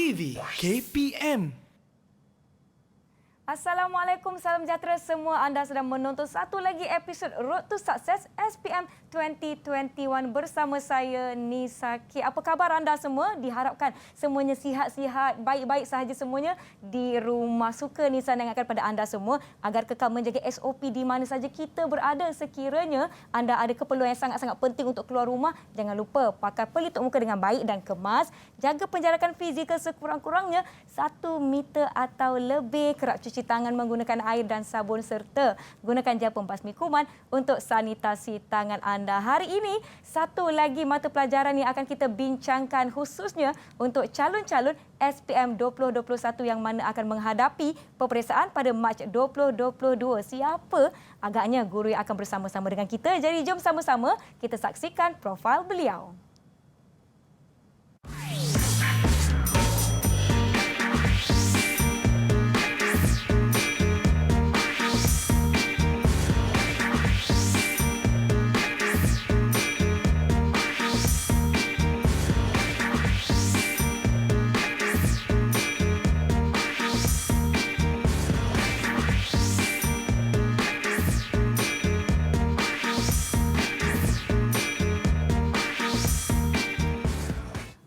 TV KPM. Assalamualaikum, salam sejahtera semua. Anda sedang menonton satu lagi episod Road to Success SPM 2021 bersama saya Nisaki. Apa khabar anda semua? Diharapkan semuanya sihat-sihat, baik-baik sahaja semuanya di rumah. Suka Nisa ingatkan pada anda semua agar kekal menjaga SOP di mana saja kita berada. Sekiranya anda ada keperluan yang sangat-sangat penting untuk keluar rumah, jangan lupa pakai pelitup muka dengan baik dan kemas. Jaga penjarakan fizikal sekurang-kurangnya 1 meter atau lebih. Kerap cuci tangan menggunakan air dan sabun serta gunakan gel pembasmi kuman untuk sanitasi tangan anda. Hari ini, satu lagi mata pelajaran yang akan kita bincangkan khususnya untuk calon-calon SPM 2021 yang mana akan menghadapi peperiksaan pada Mac 2022. Siapa? Agaknya guru yang akan bersama-sama dengan kita. Jadi jom sama-sama kita saksikan profil beliau.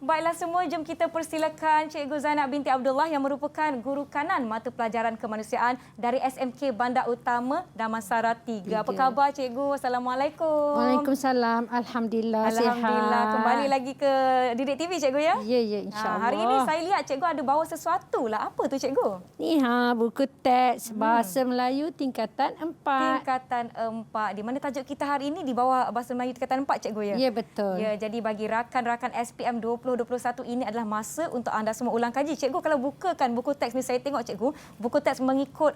Baiklah semua, jom kita persilakan Cikgu Zainab binti Abdullah yang merupakan guru kanan mata pelajaran kemanusiaan dari SMK Bandar Utama Damansara 3. Apa khabar Cikgu? Assalamualaikum. Waalaikumsalam. Alhamdulillah, Alhamdulillah. sihat. Kembali lagi ke Didik TV Cikgu ya? Ya, insya-Allah. Hari ini saya lihat Cikgu ada bawa sesuatu lah. Apa tu Cikgu? Ni buku teks Bahasa Melayu tingkatan 4. Tingkatan 4. Di mana tajuk kita hari ini di bawah Bahasa Melayu tingkatan 4 Cikgu ya? Ya, betul. Ya, jadi bagi rakan-rakan SPM 2021 ini adalah masa untuk anda semua ulang kaji. Cikgu kalau bukakan buku teks ni, saya tengok Cikgu, buku teks mengikut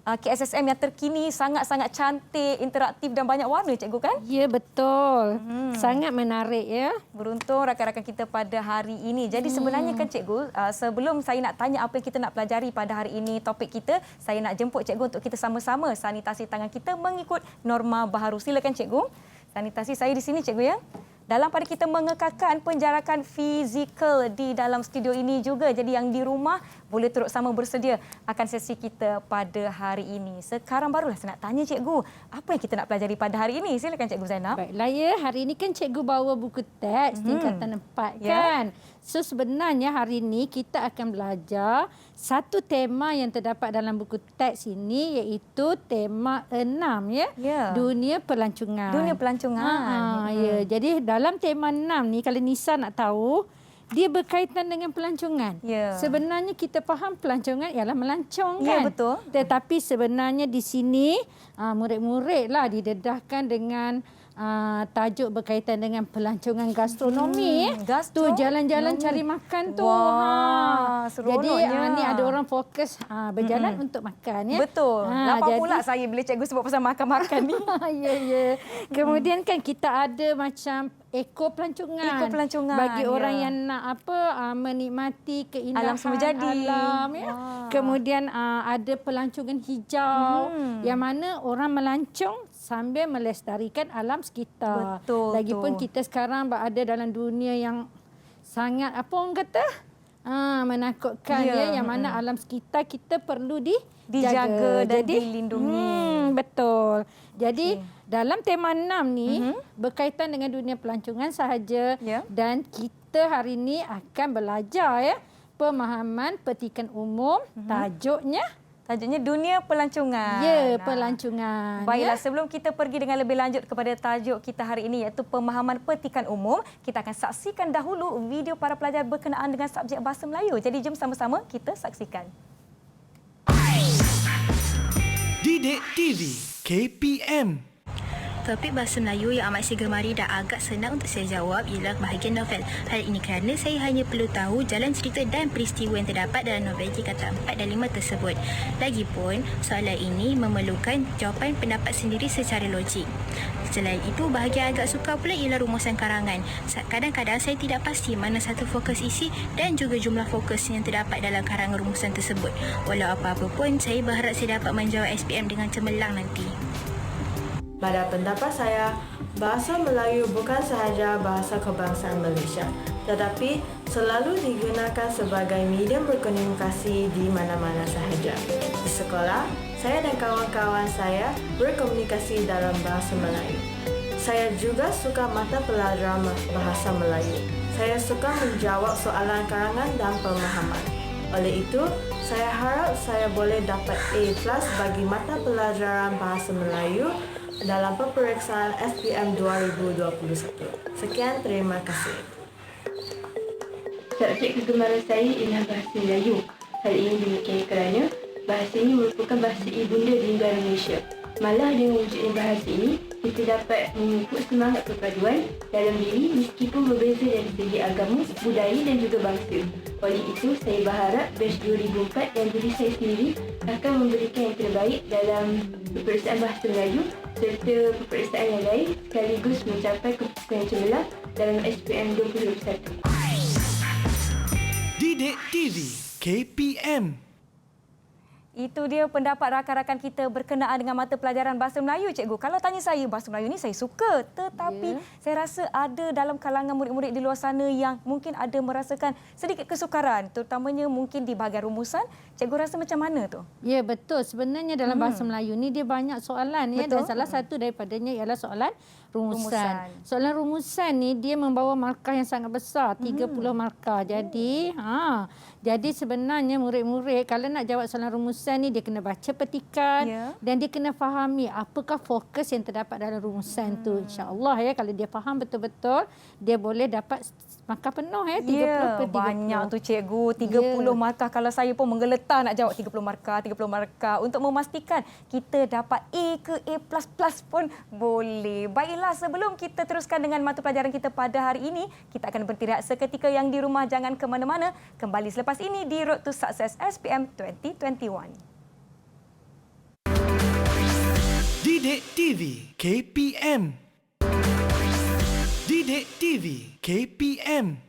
KSSM yang terkini, sangat-sangat cantik, interaktif dan banyak warna Cikgu kan? Ya, betul. Sangat menarik ya. Beruntung rakan-rakan kita pada hari ini. Jadi sebenarnya kan Cikgu, sebelum saya nak tanya apa yang kita nak pelajari pada hari ini, topik kita, saya nak jemput Cikgu untuk kita sama-sama sanitasi tangan kita mengikut norma baharu. Silakan Cikgu. Sanitasi saya di sini Cikgu ya. Dalam pada kita mengekalkan penjarakan fizikal di dalam studio ini juga. Jadi yang di rumah boleh turut sama bersedia akan sesi kita pada hari ini. Sekarang barulah saya nak tanya Cikgu, apa yang kita nak pelajari pada hari ini? Silakan Cikgu Zainab. Baiklah ya, hari ini kan Cikgu bawa buku teks tingkatan 4 kan. So sebenarnya hari ini kita akan belajar satu tema yang terdapat dalam buku teks ini, iaitu tema 6 ya. Dunia pelancongan. Dunia pelancongan. Ya, jadi dalam tema 6 ni kalau Nisa nak tahu, dia berkaitan dengan pelancongan. Sebenarnya kita faham pelancongan ialah melancong kan? Ya, betul. Tetapi sebenarnya di sini murid-muridlah didedahkan dengan tajuk berkaitan dengan pelancongan gastronomi. Tu jalan-jalan cari makan tu. Wah, jadi ni ada orang fokus berjalan untuk makan ya. Betul. Lapar pula saya bila Cikgu sebut pasal makan-makan ni. Ya. Kemudian kan kita ada macam ekopelancongan. Bagi orang yang nak menikmati keindahan alam semua jadi. Alam ya. Kemudian ada pelancongan hijau yang mana orang melancong sambil melestarikan alam sekitar. Betul. Lagipun kita sekarang berada dalam dunia yang sangat orang kata menakutkan ya, yang mana alam sekitar kita perlu dijaga dan dilindungi. Betul. Jadi dalam tema 6 ni berkaitan dengan dunia pelancongan sahaja dan kita hari ini akan belajar ya pemahaman petikan umum. Tajuknya dunia pelancongan. Ya, pelancongan. Baiklah, sebelum kita pergi dengan lebih lanjut kepada tajuk kita hari ini iaitu pemahaman petikan umum, kita akan saksikan dahulu video para pelajar berkenaan dengan subjek Bahasa Melayu. Jadi jom sama-sama kita saksikan. Didik TV KPM. Topik Bahasa Melayu yang amat saya gemari dan agak senang untuk saya jawab ialah bahagian novel. Hal ini kerana saya hanya perlu tahu jalan cerita dan peristiwa yang terdapat dalam novel tingkatan 4 dan 5 tersebut. Lagipun, soalan ini memerlukan jawapan pendapat sendiri secara logik. Selain itu, bahagian agak sukar pula ialah rumusan karangan. Kadang-kadang saya tidak pasti mana satu fokus isi dan juga jumlah fokus yang terdapat dalam karangan rumusan tersebut. Walau apa-apa pun, saya berharap saya dapat menjawab SPM dengan cemerlang nanti. Pada pendapat saya, Bahasa Melayu bukan sahaja bahasa kebangsaan Malaysia, tetapi selalu digunakan sebagai medium berkomunikasi di mana-mana sahaja. Di sekolah, saya dan kawan-kawan saya berkomunikasi dalam bahasa Melayu. Saya juga suka mata pelajaran bahasa Melayu. Saya suka menjawab soalan karangan dan pemahaman. Oleh itu, saya harap saya boleh dapat A+ bagi mata pelajaran bahasa Melayu dalam peperiksaan SPM 2021. Sekian, terima kasih. Subjek kegemaran saya ialah bahasa Melayu. Hal ini demikian kerana bahasa ini merupakan bahasa ibunda di negara Malaysia. Malah dengan wujudnya bahasa ini, kita dapat memupuk semangat perpaduan dalam diri meskipun berbeza dari segi agama, budaya dan juga bangsa. Oleh itu, saya berharap batch 2004 dan diri saya sendiri akan memberikan yang terbaik dalam peperiksaan bahasa Melayu serta peperiksaan yang lain sekaligus mencapai keputusan yang cemerlang dalam SPM 2021. Didik TV KPM. Itu dia pendapat rakan-rakan kita berkenaan dengan mata pelajaran Bahasa Melayu, Cikgu. Kalau tanya saya, Bahasa Melayu ni saya suka. Tetapi saya rasa ada dalam kalangan murid-murid di luar sana yang mungkin ada merasakan sedikit kesukaran. Terutamanya mungkin di bahagian rumusan. Cikgu rasa macam mana tu? Ya, betul. Sebenarnya dalam bahasa Melayu ni dia banyak soalan. Ya, dan salah satu daripadanya ialah soalan rumusan. Soalan rumusan ni dia membawa markah yang sangat besar, 30 markah. Jadi sebenarnya murid-murid kalau nak jawab soalan rumusan ni dia kena baca petikan dan dia kena fahami apakah fokus yang terdapat dalam rumusan tu. InsyaAllah ya, kalau dia faham betul-betul dia boleh dapat markah penuh 30 per 30. Banyak tu Cikgu, 30 markah. Kalau saya pun menggeletar nak jawab 30 markah untuk memastikan kita dapat A ke A++ pun boleh. Baiklah, sebelum kita teruskan dengan mata pelajaran kita pada hari ini, kita akan bertirahat seketika. Yang di rumah jangan ke mana-mana. Kembali selepas ini di Road to Success SPM 2021. Didik TV KPM. Didik TV KPM.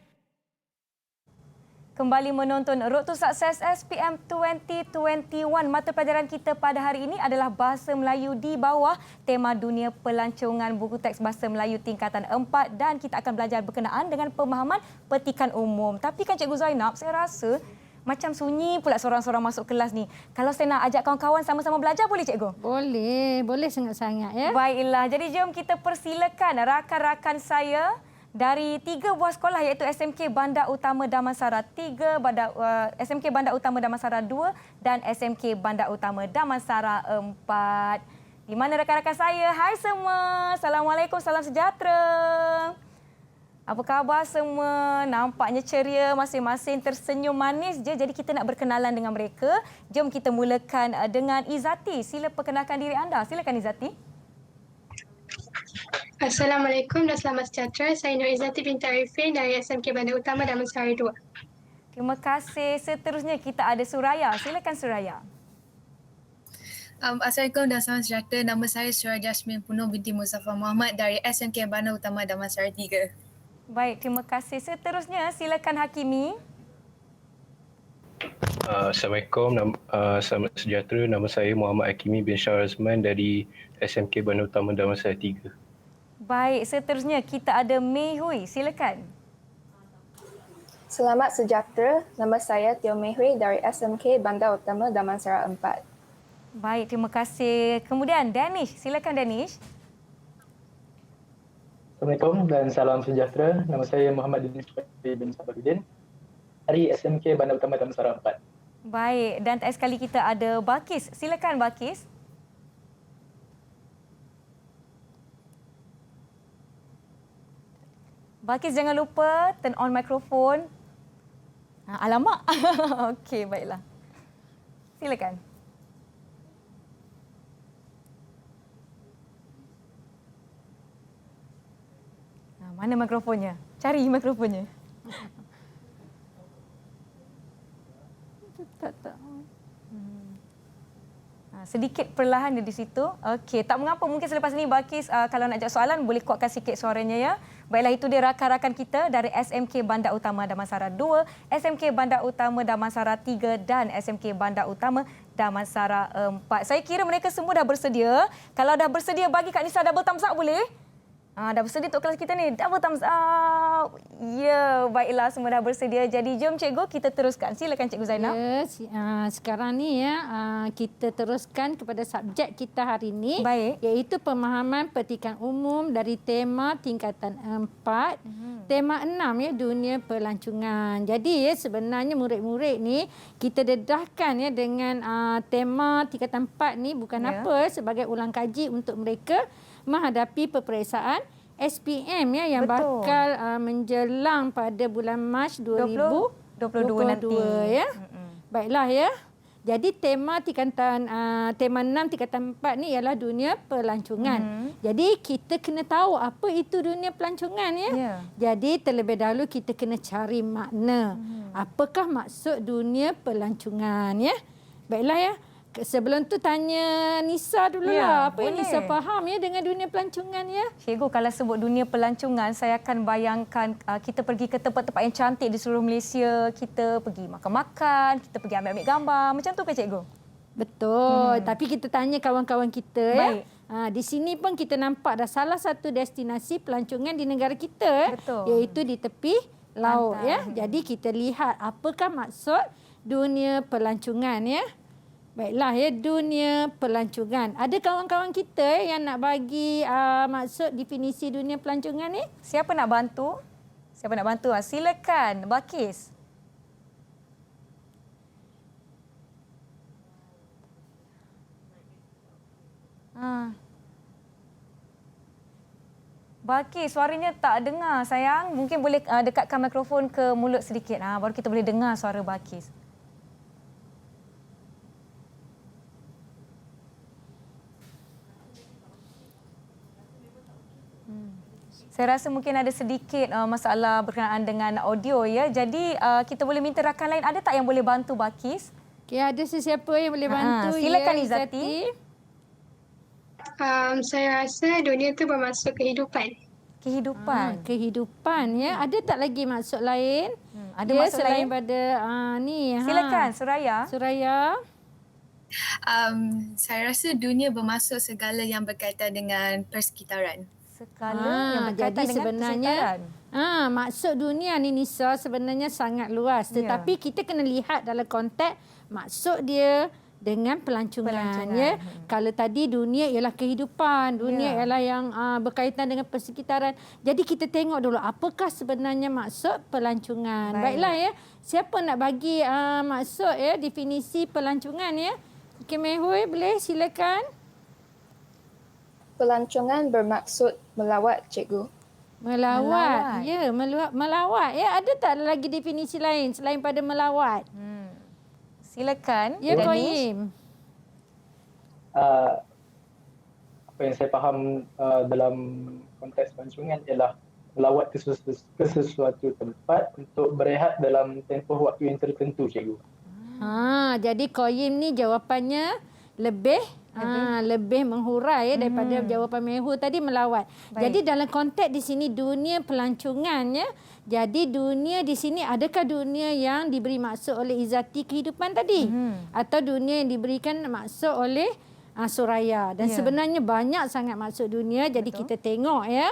Kembali menonton Road to Success SPM 2021. Mata pelajaran kita pada hari ini adalah Bahasa Melayu di bawah tema Dunia Pelancongan Buku Teks Bahasa Melayu tingkatan 4 dan kita akan belajar berkenaan dengan pemahaman petikan umum. Tapi kan Cikgu Zainab, saya rasa macam sunyi pula seorang-seorang masuk kelas ni. Kalau saya nak ajak kawan-kawan sama-sama belajar, boleh Cikgu? Boleh sangat-sangat ya. Baiklah, jadi jom kita persilakan rakan-rakan saya dari 3 buah sekolah iaitu SMK Bandar Utama Damansara 3, SMK Bandar Utama Damansara 2 dan SMK Bandar Utama Damansara 4. Di mana rakan-rakan saya? Hai semua. Assalamualaikum, salam sejahtera. Apa khabar semua? Nampaknya ceria, masing-masing tersenyum manis je. Jadi kita nak berkenalan dengan mereka. Jom kita mulakan dengan Izati. Sila perkenalkan diri anda. Silakan Izati. Assalamualaikum dan selamat sejahtera. Saya Nur Izzati binti Arifin dari SMK Bandar Utama Damansara 2. Terima kasih. Seterusnya kita ada Suraya. Silakan Suraya. Assalamualaikum dan selamat sejahtera. Nama saya Suraya Jasmine Punoh binti Muzaffar Muhammad dari SMK Bandar Utama Damansara 3. Baik, terima kasih. Seterusnya silakan Hakimi. Assalamualaikum, selamat sejahtera. Nama saya Muhammad Hakimi bin Syah Razman dari SMK Bandar Utama Damansara 3. Baik, seterusnya kita ada Mei Hui. Silakan. Selamat sejahtera. Nama saya Teo Mei Hui dari SMK Bandar Utama Damansara 4. Baik, terima kasih. Kemudian Danish. Silakan Danish. Assalamualaikum dan salam sejahtera. Nama saya Muhammad Dinish bin Sabaruddin dari SMK Bandar Utama Damansara 4. Baik, dan sekali kita ada Balkis. Silakan Balkis. Balkis jangan lupa turn on mikrofon. Alamak. Okey, baiklah. Silakan. Mana mikrofonnya? Cari mikrofonnya. Tak. Sedikit perlahan di situ. Okey, tak mengapa. Mungkin selepas ini Balkis kalau nak jawab soalan boleh kuatkan sikit suaranya ya. Baiklah, itu dia rakan-rakan kita dari SMK Bandar Utama Damansara 2, SMK Bandar Utama Damansara 3 dan SMK Bandar Utama Damansara 4. Saya kira mereka semua dah bersedia. Kalau dah bersedia, bagi Kak Nisa double thumbs up boleh? Dah bersedia untuk kelas kita ni. Double thumbs up. Ya, baiklah semua dah bersedia. Jadi jom cikgu kita teruskan. Silakan Cikgu Zainab. Ya, sekarang ni kita teruskan kepada subjek kita hari ini. Baik. Iaitu pemahaman petikan umum dari tema tingkatan 4. Tema 6 dunia pelancongan. Jadi sebenarnya murid-murid ni kita dedahkan dengan tema tingkatan 4 ni bukan apa sebagai ulang kaji untuk mereka menghadapi peperiksaan SPM yang bakal menjelang pada bulan Mac 2022 nanti. Ya. Baiklah ya. Jadi tema tema 6 tingkatan 4 ni ialah dunia pelancongan. Jadi kita kena tahu apa itu dunia pelancongan ya. Jadi terlebih dahulu kita kena cari makna. Apakah maksud dunia pelancongan ya? Baiklah ya. Sebelum tu tanya Nisa dululah. Apa yang Nisa faham dengan dunia pelancongan ya? Cikgu, kalau sebut dunia pelancongan, saya akan bayangkan kita pergi ke tempat-tempat yang cantik di seluruh Malaysia. Kita pergi makan-makan, kita pergi ambil-ambil gambar. Macam tu ke cikgu? Betul. Tapi kita tanya kawan-kawan kita ya. Di sini pun kita nampak dah salah satu destinasi pelancongan di negara kita. Iaitu di tepi laut ya. Jadi kita lihat apakah maksud dunia pelancongan ya. Baiklah ya, dunia pelancongan. Ada kawan-kawan kita yang nak bagi maksud definisi dunia pelancongan ni? Siapa nak bantu? Siapa nak bantu? Silakan, Balkis. Balkis, suaranya tak dengar sayang. Mungkin boleh dekatkan mikrofon ke mulut sedikit. Baru kita boleh dengar suara Balkis. Saya rasa mungkin ada sedikit masalah berkenaan dengan audio ya. Jadi kita boleh minta rakan lain. Ada tak yang boleh bantu Balkis? Okay, ada sesiapa yang boleh bantu? Silakan Izzati. Saya rasa dunia itu bermaksud kehidupan. Kehidupan. Kehidupan ya. Ada tak lagi maksud lain? Ada maksud selain lain? Pada ni. Silakan Suraya. Suraya. Saya rasa dunia bermaksud segala yang berkaitan dengan persekitaran. Yang berkaitan jadi sebenarnya maksud dunia ni Nisa sebenarnya sangat luas, tetapi kita kena lihat dalam konteks maksud dia dengan pelancongan. Ya. Kalau tadi dunia ialah kehidupan, dunia ialah yang berkaitan dengan persekitaran. Jadi kita tengok dulu apakah sebenarnya maksud pelancongan. Baiklah ya. Siapa nak bagi maksud definisi pelancongan ya? Okey Mehui, boleh silakan. Pelancongan bermaksud melawat, cikgu. Melawat. Ya, melawat. Ya, ada tak lagi definisi lain selain pada melawat? Silakan. Ya, Qayyim. Apa yang saya faham dalam konteks pelancongan ialah melawat ke sesuatu tempat untuk berehat dalam tempoh waktu yang tertentu, cikgu. Jadi Qayyim ni jawapannya lebih menghurai daripada jawapan Mehu tadi, melawat. Jadi dalam konteks di sini dunia pelancongan ya. Jadi dunia di sini adakah dunia yang diberi maksud oleh Izzati kehidupan tadi atau dunia yang diberikan maksud oleh Suraya, dan sebenarnya banyak sangat maksud dunia. Jadi kita tengok ya.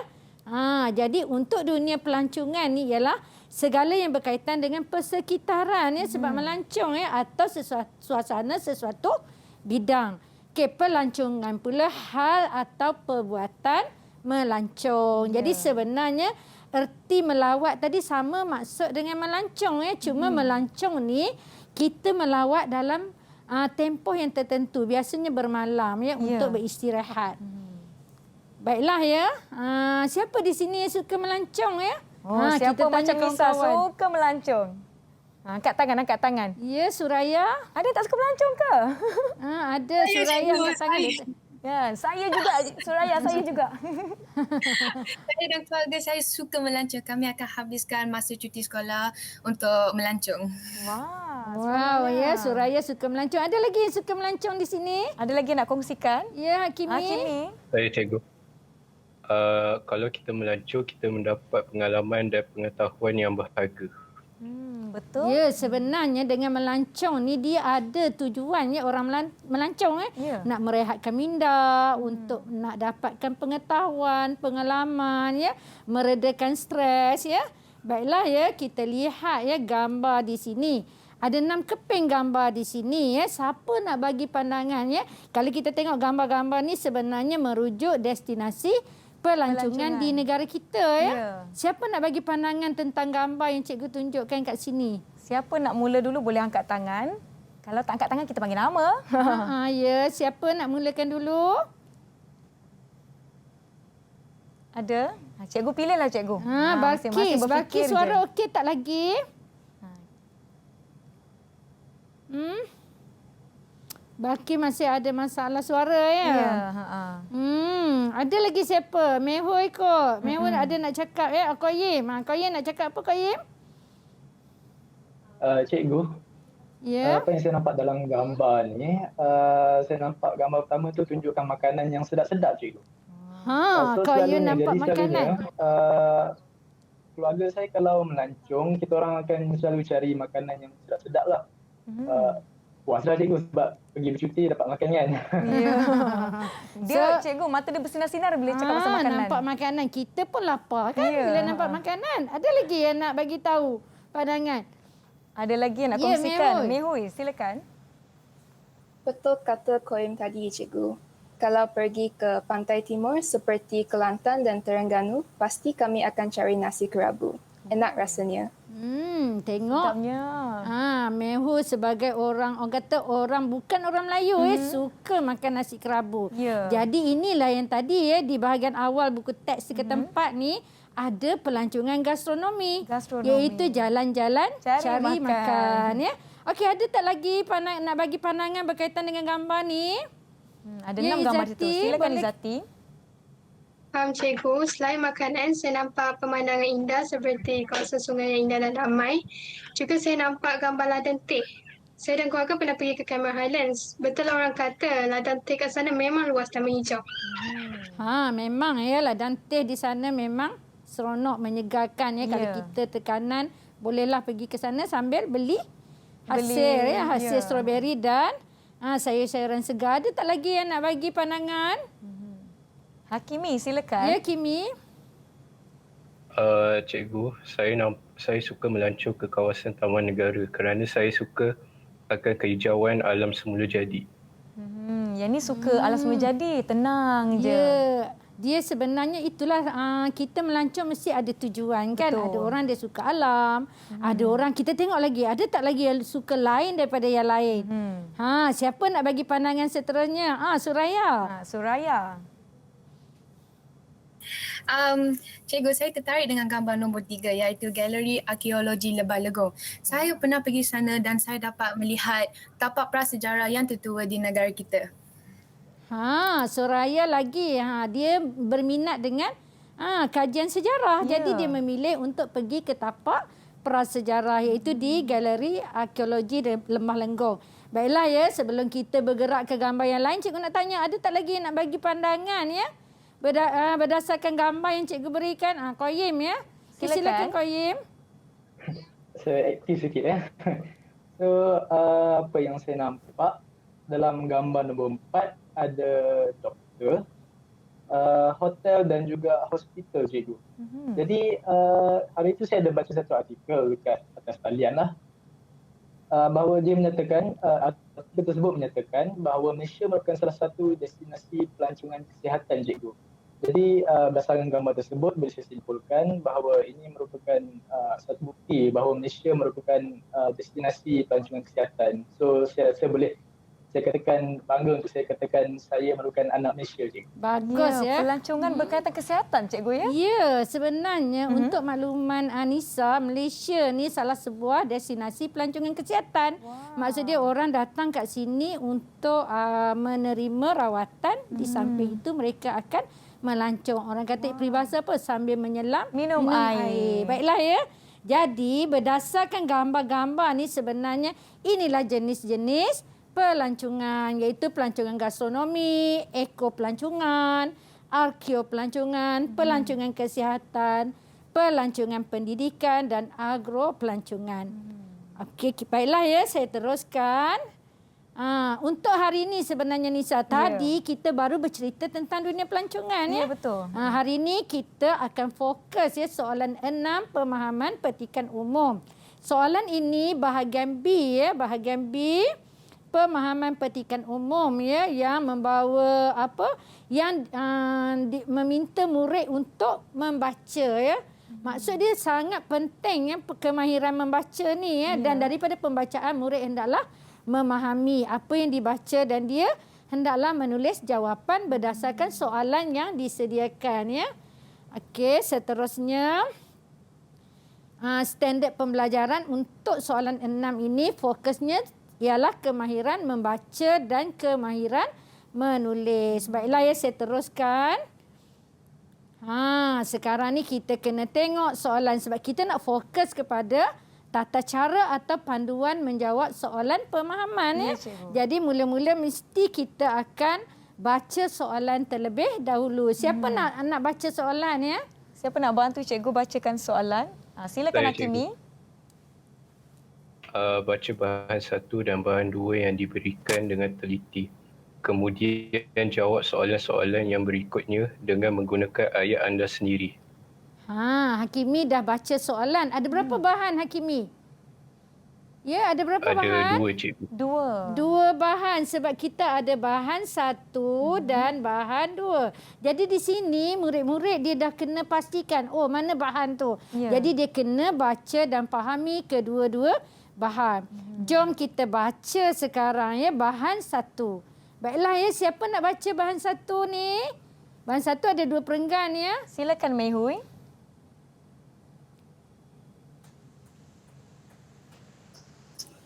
Jadi untuk dunia pelancongan ni ialah segala yang berkaitan dengan persekitaran ya, sebab melancong ya, atau suasana sesuatu bidang. Pelancongan pula hal atau perbuatan melancong. Jadi sebenarnya erti melawat tadi sama maksud dengan melancong ya. Cuma melancong ni kita melawat dalam tempoh yang tertentu, biasanya bermalam ya, untuk beristirahat. Baiklah ya. Siapa di sini yang suka melancong ya? Siapa kita macam Nisa suka melancong? Angkat tangan. Ya, Suraya. Ada tak suka melancong ke? Ada Suraya angkat tangan. Ya, saya juga. Suraya, saya juga. Saya dan keluarga saya suka melancong. Kami akan habiskan masa cuti sekolah untuk melancong. Wow, ya, Suraya suka melancong. Ada lagi yang suka melancong di sini? Ada lagi nak kongsikan? Ya, Hakimi. Saya cikgu. Kalau kita melancong, kita mendapat pengalaman dan pengetahuan yang berharga. Betul. Ya, sebenarnya dengan melancong ni dia ada tujuannya orang melancong nak merehatkan minda, untuk nak dapatkan pengetahuan, pengalaman ya, meredakan stres ya. Baiklah ya, kita lihat ya gambar di sini. Ada 6 keping gambar di sini ya. Siapa nak bagi pandangan ya? Kalau kita tengok gambar-gambar ni sebenarnya merujuk destinasi pelancongan di negara kita ya. Siapa nak bagi pandangan tentang gambar yang cikgu tunjukkan kat sini? Siapa nak mula dulu boleh angkat tangan. Kalau tak angkat tangan kita panggil nama. Ya, siapa nak mulakan dulu? Ada? Cikgu pilihlah cikgu. Balkis suara okey tak lagi? Balkis masih ada masalah suara ya? Ya. Ada lagi siapa? Mehui kot. Mehui ada nak cakap ya? Koyim. Koyim nak cakap apa Koyim? Cikgu, apa yang saya nampak dalam gambar ni, saya nampak gambar pertama tu tunjukkan makanan yang sedap-sedap cikgu. Koyim nampak makanan. Keluarga saya kalau melancong, kita orang akan selalu cari makanan yang sedap-sedap lah. Puaslah cikgu sebab pergi bercuti dapat makan kan. Dia cikgu mata dia bersinar-sinar bila cakap pasal makanan. Nampak makanan. Kita pun lapar kan bila nampak makanan. Ada lagi yang nak bagi tahu pandangan? Ada lagi yang nak kongsikan? Mehui, silakan. Betul kata Koim tadi cikgu. Kalau pergi ke pantai timur seperti Kelantan dan Terengganu, pasti kami akan cari nasi kerabu. Enak rasanya. Tengok. Mehu sebagai orang kata orang bukan orang Melayu suka makan nasi kerabu. Jadi inilah yang tadi di bahagian awal buku teks ke tempat ni ada pelancongan gastronomi. Iaitu jalan-jalan cari makan ya. Okey, ada tak lagi nak bagi pandangan berkaitan dengan gambar ni? Ada 6 gambar itu. Silakan Izati. Cikgu, selain makanan, saya nampak pemandangan indah seperti kawasan sungai yang indah dan ramai. Juga saya nampak gambar ladang teh. Saya dan keluarga pernah pergi ke Cameron Highlands. Betul orang kata ladang teh kat sana memang luas dan menghijau. Memang ya, ladang teh di sana memang seronok, menyegarkan ya. Kalau kita tekanan, bolehlah pergi ke sana sambil beli hasil strawberry dan sayur-sayuran segar. Ada tak lagi yang nak bagi pandangan? Hakimi, silakan. Ya, Kimi. Cikgu, saya suka melancong ke kawasan Taman Negara kerana saya suka akan kehijauan alam semula jadi. Yang ni suka alam semula jadi, tenang je. Ya, dia sebenarnya itulah kita melancong mesti ada tujuan kan. Betul. Ada orang dia suka alam, ada orang kita tengok lagi, ada tak lagi yang suka lain daripada yang lain. Siapa nak bagi pandangan seterusnya? Suraya. Suraya. Cikgu, saya tertarik dengan gambar nombor 3 iaitu Galeri Arkeologi Lebah Legong. Saya pernah pergi sana dan saya dapat melihat tapak prasejarah yang tertua di negara kita. Suraya lagi. Dia berminat dengan kajian sejarah. Jadi dia memilih untuk pergi ke tapak prasejarah iaitu di Galeri Arkeologi Lembah Lenggong. Baiklah ya, sebelum kita bergerak ke gambar yang lain, cikgu nak tanya, ada tak lagi yang nak bagi pandangan ya? Berdasarkan gambar yang cikgu berikan. Koyim ya. Silakan Koyim. Saya aktif sikit ya. So, apa yang saya nampak dalam gambar nombor 4 ada doktor, hotel dan juga hospital cikgu. Jadi hari itu saya ada baca satu artikel dekat atas talian lah. Bahawa dia menyatakan, artikel tersebut menyatakan bahawa Malaysia merupakan salah satu destinasi pelancongan kesihatan cikgu. Jadi berdasarkan gambar tersebut boleh saya simpulkan bahawa ini merupakan satu bukti bahawa Malaysia merupakan destinasi pelancongan kesihatan. So saya katakan bangga untuk saya katakan saya merupakan anak Malaysia cikgu. Bagus ya. Pelancongan berkaitan kesihatan cikgu ya. Ya, sebenarnya untuk makluman Anissa, Malaysia ni salah sebuah destinasi pelancongan kesihatan. Maksudnya orang datang kat sini untuk menerima rawatan, di samping itu mereka akan melancong. Orang kata peribahasa apa? Sambil menyelam minum air. Baiklah ya. Jadi berdasarkan gambar-gambar ni sebenarnya inilah jenis-jenis pelancongan, iaitu pelancongan gastronomi, ekopelancongan, arkeopelancongan, pelancongan kesihatan, pelancongan pendidikan dan agropelancongan. Okey, baiklah ya, saya teruskan. Untuk hari ini sebenarnya Nisa, tadi kita baru bercerita tentang dunia pelancongan ya. Ya, betul. Hari ini kita akan fokus ya soalan 6 pemahaman petikan umum. Soalan ini bahagian B ya, bahagian B pemahaman petikan umum ya yang membawa meminta murid untuk membaca ya. Maksud dia sangat penting ya kemahiran membaca ni ya, dan daripada pembacaan murid hendaklah memahami apa yang dibaca dan dia hendaklah menulis jawapan berdasarkan soalan yang disediakan ya. Okey, seterusnya standard pembelajaran untuk soalan 6 ini fokusnya ialah kemahiran membaca dan kemahiran menulis. Baiklah ya, saya teruskan. Sekarang ni kita kena tengok soalan sebab kita nak fokus kepada tata cara atau panduan menjawab soalan pemahaman ya. Jadi mula-mula mesti kita akan baca soalan terlebih dahulu. Siapa nak baca soalan ya? Siapa nak bantu cikgu bacakan soalan? Silakan Hakimi. Baca bahan 1 dan bahan 2 yang diberikan dengan teliti. Kemudian jawab soalan-soalan yang berikutnya dengan menggunakan ayat anda sendiri. Hakimi dah baca soalan. Ada berapa bahan Hakimi? Ya, ada berapa bahan? Ada 2 cikgu. 2 bahan sebab kita ada bahan 1 dan bahan 2. Jadi di sini murid-murid dia dah kena pastikan mana bahan tu. Jadi dia kena baca dan fahami kedua-dua bahan. Jom kita baca sekarang ya bahan 1. Baiklah ya, siapa nak baca bahan 1 ni? Bahan 1 ada 2 perenggan ya. Silakan Mei Hui.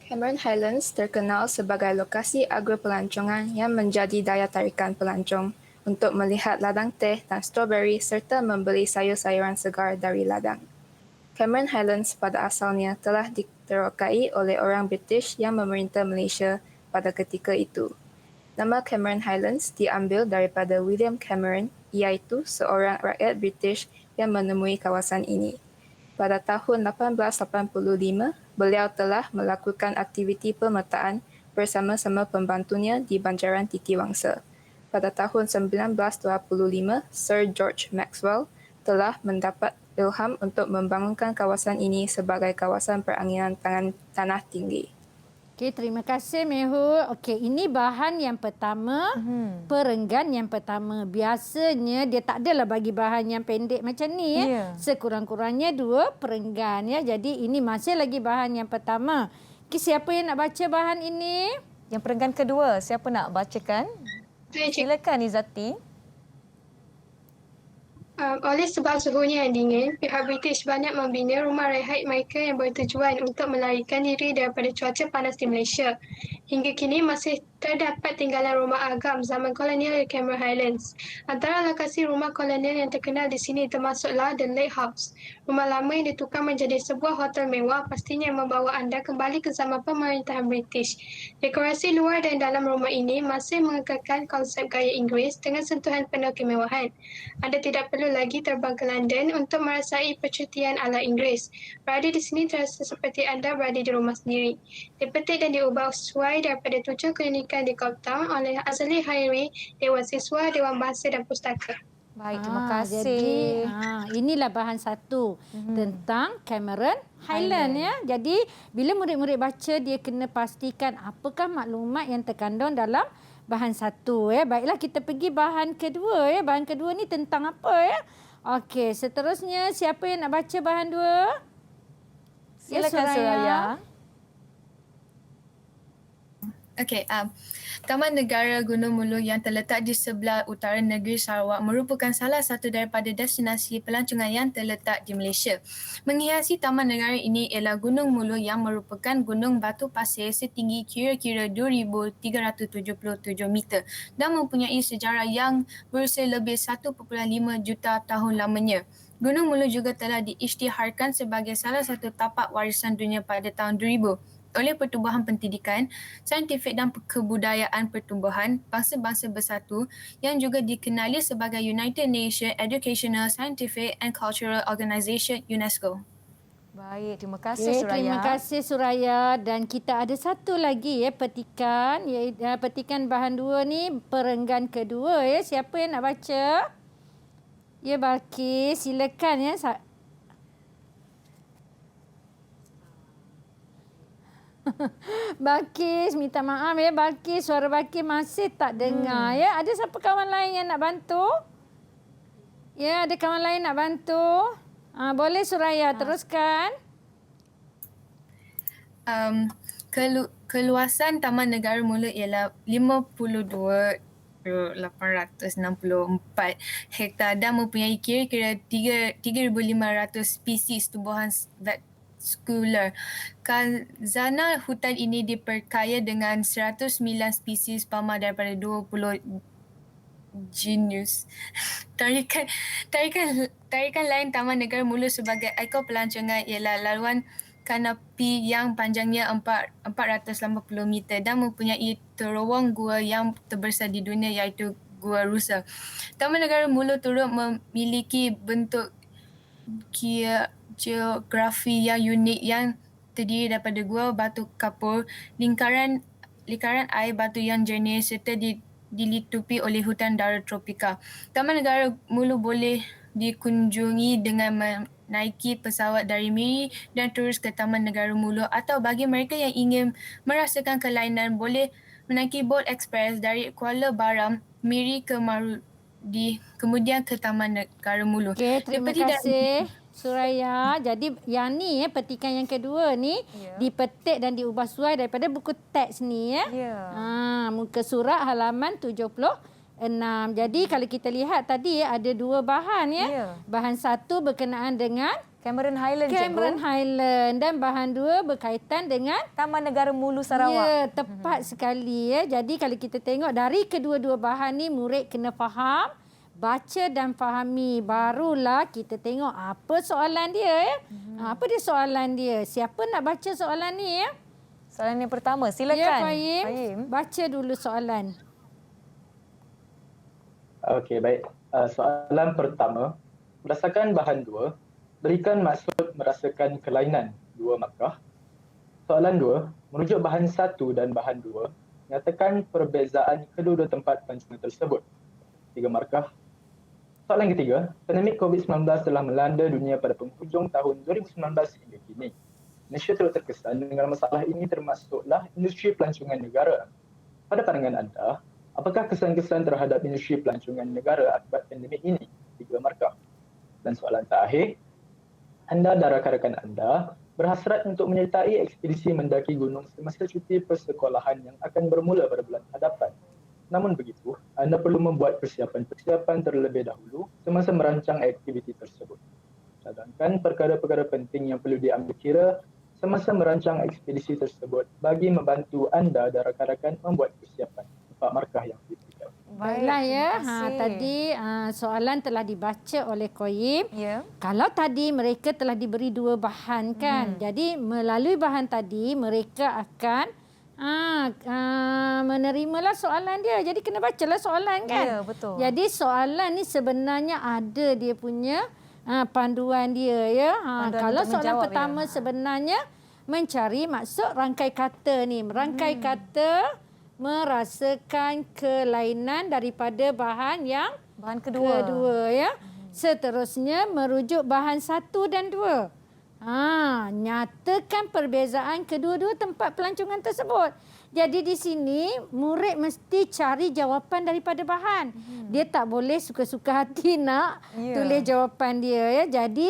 Cameron Highlands terkenal sebagai lokasi agropelancongan yang menjadi daya tarikan pelancong untuk melihat ladang teh dan stroberi serta membeli sayur-sayuran segar dari ladang. Cameron Highlands pada asalnya telah diterokai oleh orang British yang memerintah Malaysia pada ketika itu. Nama Cameron Highlands diambil daripada William Cameron, iaitu seorang rakyat British yang menemui kawasan ini. Pada tahun 1885, beliau telah melakukan aktiviti pemetaan bersama-sama pembantunya di Banjaran Titiwangsa. Pada tahun 1925, Sir George Maxwell telah mendapat ilham untuk membangunkan kawasan ini sebagai kawasan peranginan tanah tinggi. Okey, terima kasih Mehu. Okey, ini bahan yang pertama, perenggan yang pertama. Biasanya dia tak adalah bagi bahan yang pendek macam ni ya. Sekurang-kurangnya 2 perenggan ya. Jadi ini masih lagi bahan yang pertama. Okey, siapa yang nak baca bahan ini? Yang perenggan kedua, siapa nak bacakan? Silakan Izati. Oleh sebab suhunya yang dingin, pihak British banyak membina rumah rehat mereka yang bertujuan untuk melarikan diri daripada cuaca panas di Malaysia. Hingga kini masih terdapat tinggalan rumah agam zaman kolonial di Cameron Highlands. Antara lokasi rumah kolonial yang terkenal di sini termasuklah The Lake House. Rumah lama yang ditukar menjadi sebuah hotel mewah pastinya membawa anda kembali ke zaman pemerintahan British. Dekorasi luar dan dalam rumah ini masih mengekalkan konsep gaya Inggeris dengan sentuhan penuh kemewahan. Anda tidak perlu lagi terbang ke London untuk merasai percutian ala Inggeris. Berada di sini terasa seperti anda berada di rumah sendiri. Dipetik dan diubah sesuai daripada 7 klinikan di Coptown oleh Azali Hairi, Dewan Siswa, Dewan Bahasa dan Pustaka. Baik, terima kasih. Jadi, inilah bahan 1 tentang Cameron Highland ya. Jadi, bila murid-murid baca, dia kena pastikan apakah maklumat yang terkandung dalam bahan 1 ya. Baiklah, kita pergi bahan kedua ya. Bahan kedua ni tentang apa ya? Okey, seterusnya siapa yang nak baca bahan 2? Silakan Suraya. Okey, Taman Negara Gunung Mulu yang terletak di sebelah utara negeri Sarawak merupakan salah satu daripada destinasi pelancongan yang terletak di Malaysia. Menghiasi Taman Negara ini ialah Gunung Mulu yang merupakan gunung batu pasir setinggi kira-kira 2,377 meter dan mempunyai sejarah yang berusia lebih 1.5 juta tahun lamanya. Gunung Mulu juga telah diisytiharkan sebagai salah satu tapak warisan dunia pada tahun 2000. Oleh Pertubuhan Pendidikan, Saintifik dan Kebudayaan Pertumbuhan Bangsa-Bangsa Bersatu yang juga dikenali sebagai United Nations Educational, Scientific and Cultural Organisation UNESCO. Baik, terima kasih Okay, Suraya. terima kasih Suraya, dan kita ada satu lagi petikan, iaitu petikan bahan 2 ni perenggan kedua ya. Siapa yang nak baca? Ya Balkis, silakan ya. Balkis, minta maaf ya Balkis, suara Balkis masih tak dengar ya. Ada siapa kawan lain yang nak bantu? Ya, ada kawan lain nak bantu? Boleh Suraya, teruskan. Keluasan Taman Negara Mula ialah 52,864 hektar dan mempunyai kira-kira 3,500 spesies tumbuhan vaskular. Khazanah hutan ini diperkaya dengan 109 spesies pama daripada 20 genus. Tarikan lain Taman Negara Mula sebagai ikon pelancongan ialah laluan kanopi yang panjangnya 480 meter dan mempunyai terowong gua yang terbesar di dunia iaitu Gua Rusa. Taman Negara Mula turut memiliki bentuk geografi yang unik yang terdiri daripada gua batu kapur, lingkaran air batu yang jernih serta dilitupi oleh hutan dara tropika. Taman Negara Mula boleh dikunjungi dengan menaiki pesawat dari Miri dan terus ke Taman Negara Mula, atau bagi mereka yang ingin merasakan kelainan boleh menaiki Boat Express dari Kuala Baram, Miri ke Marudi, kemudian ke Taman Negara Mula. Okey, terima kasih Suraya. Jadi yang ni petikan yang kedua ni dipetik dan diubah suai daripada buku teks ni ya. Muka surat halaman 76. Jadi kalau kita lihat tadi ada dua bahan ya. Bahan satu berkenaan dengan Cameron Highland, Highland, dan bahan 2 berkaitan dengan Taman Negara Mulu Sarawak. Ya, tepat sekali ya. Jadi kalau kita tengok dari kedua-dua bahan ni, murid kena faham, baca dan fahami, barulah kita tengok apa soalan dia ya. Apa dia soalan dia? Siapa nak baca soalan ni ya? Soalan yang pertama, silakan. Ya, Fahim. Baca dulu soalan. Okey, baik. Soalan pertama, berdasarkan bahan 2, berikan maksud merasakan kelainan 2 markah. Soalan 2, merujuk bahan 1 dan bahan 2, nyatakan perbezaan kedua-dua tempat pelancongan tersebut. 3 markah. Soalan ketiga, pandemik COVID-19 telah melanda dunia pada penghujung tahun 2019 hingga kini. Malaysia turut terkesan dengan masalah ini termasuklah industri pelancongan negara. Pada pandangan anda, apakah kesan-kesan terhadap industri pelancongan negara akibat pandemik ini? 3 markah. Dan soalan terakhir, anda dan rakan-rakan anda berhasrat untuk menyertai ekspedisi mendaki gunung semasa cuti persekolahan yang akan bermula pada bulan hadapan. Namun begitu, anda perlu membuat persiapan-persiapan terlebih dahulu semasa merancang aktiviti tersebut. Cadangkan perkara-perkara penting yang perlu diambil kira semasa merancang ekspedisi tersebut bagi membantu anda dan rakan-rakan membuat persiapan. 4 markah yang diberikan. Baiklah ya. Tadi soalan telah dibaca oleh Koyib. Kalau tadi mereka telah diberi 2 bahan kan. Jadi melalui bahan tadi mereka akan menerimalah soalan dia. Jadi kena bacalah soalan kan. Ya, betul. Jadi soalan ni sebenarnya ada dia punya panduan dia ya. Kalau soalan pertama sebenarnya mencari maksud rangkai kata ni. Rangkai kata merasakan kelainan daripada bahan yang kedua ya. Seterusnya merujuk bahan 1 dan 2. Nyatakan perbezaan kedua-dua tempat pelancongan tersebut. Jadi di sini murid mesti cari jawapan daripada bahan. Dia tak boleh suka-suka hati nak tulis jawapan dia ya. Jadi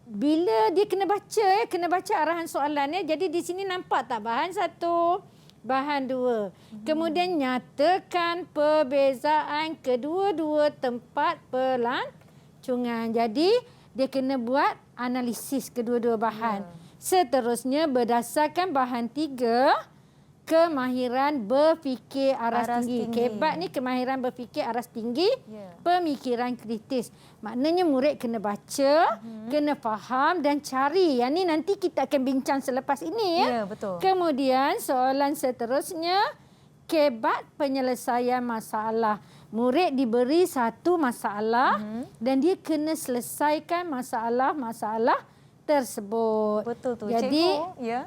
bila dia kena baca ya, kena baca arahan soalan ya. Jadi di sini nampak tak bahan 1, bahan 2. Kemudian nyatakan perbezaan kedua-dua tempat pelancongan. Jadi dia kena buat analisis kedua-dua bahan. Seterusnya berdasarkan bahan 3, kemahiran berfikir aras tinggi. Kebat ni kemahiran berfikir aras tinggi, pemikiran kritis. Maknanya murid kena baca, kena faham dan cari. Yang ni nanti kita akan bincang selepas ini ya. Betul. Kemudian soalan seterusnya, kebat penyelesaian masalah. Murid diberi 1 masalah dan dia kena selesaikan masalah-masalah tersebut. Betul tu. Jadi, cikgu, ya.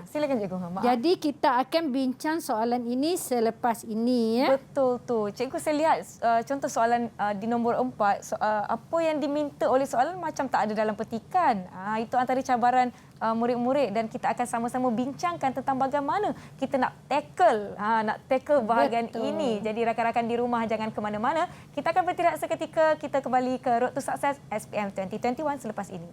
Silakan cikgu. Maaf. Jadi kita akan bincang soalan ini selepas ini ya. Betul tu. Cikgu saya lihat contoh soalan di nombor 4, apa yang diminta oleh soalan macam tak ada dalam petikan. Itu antara cabaran murid-murid dan kita akan sama-sama bincangkan tentang bagaimana kita nak tackle bahagian ini. Jadi rakan-rakan di rumah jangan ke mana-mana. Kita akan bertirahat seketika, kita kembali ke Road to Success SPM 2021 selepas ini.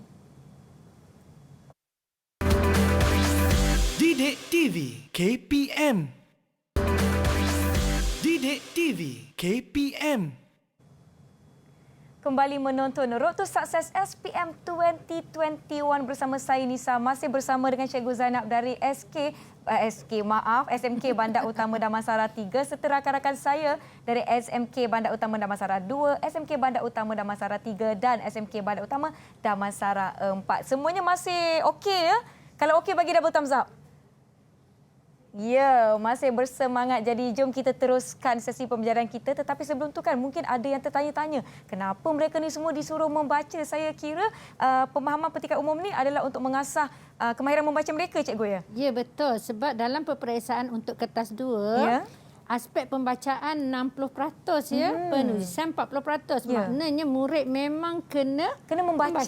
Didik TV KPM. Didik TV KPM. Kembali menonton Road to Success SPM 2021 bersama saya Nisa, masih bersama dengan Cikgu Zainab dari SMK Bandar Utama Damansara 3 serta rakan-rakan saya dari SMK Bandar Utama Damansara 2, SMK Bandar Utama Damansara 3 dan SMK Bandar Utama Damansara 4. Semuanya masih okey ya? Kalau okey bagi double thumbs up. Ya, masih bersemangat. Jadi jom kita teruskan sesi pembelajaran kita. Tetapi sebelum tu kan mungkin ada yang tertanya-tanya, kenapa mereka ni semua disuruh membaca? Saya kira pemahaman petikan umum ni adalah untuk mengasah kemahiran membaca mereka, cikgu ya? Ya, betul. Sebab dalam peperiksaan untuk kertas 2, aspek pembacaan 60% ya, penulisan 40%. Maknanya murid memang kena membaca.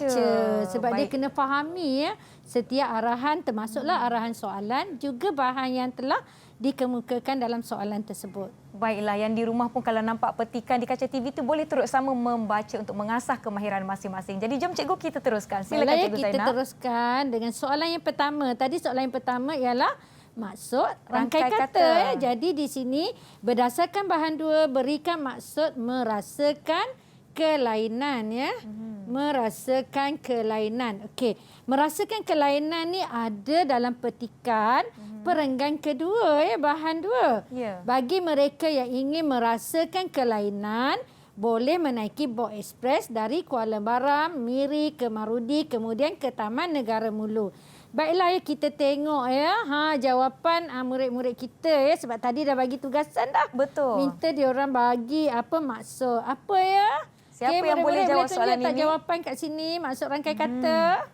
Sebab dia kena fahami ya setiap arahan, termasuklah arahan soalan, juga bahan yang telah dikemukakan dalam soalan tersebut. Baiklah, yang di rumah pun kalau nampak petikan di kaca TV tu boleh turut sama membaca untuk mengasah kemahiran masing-masing. Jadi jom cikgu kita teruskan. Silakan Cikgu Zainab. Kita teruskan dengan soalan yang pertama. Tadi soalan yang pertama ialah maksud rangkai kata. Ya. Jadi di sini berdasarkan bahan 2 berikan maksud merasakan kelainan ya. Merasakan kelainan. Okey, merasakan kelainan ni ada dalam petikan perenggan kedua ya, bahan 2. Bagi mereka yang ingin merasakan kelainan, boleh menaiki Bok Express dari Kuala Baram, Miri ke Marudi, kemudian ke Taman Negara Mulu. Baiklah ya, kita tengok ya jawapan murid-murid kita ya, sebab tadi dah bagi tugasan dah. Betul. Minta diorang bagi apa maksud. Apa ya? Siapa yang boleh jawab soalan ini? Tak jawapan kat sini maksud rangkai kata.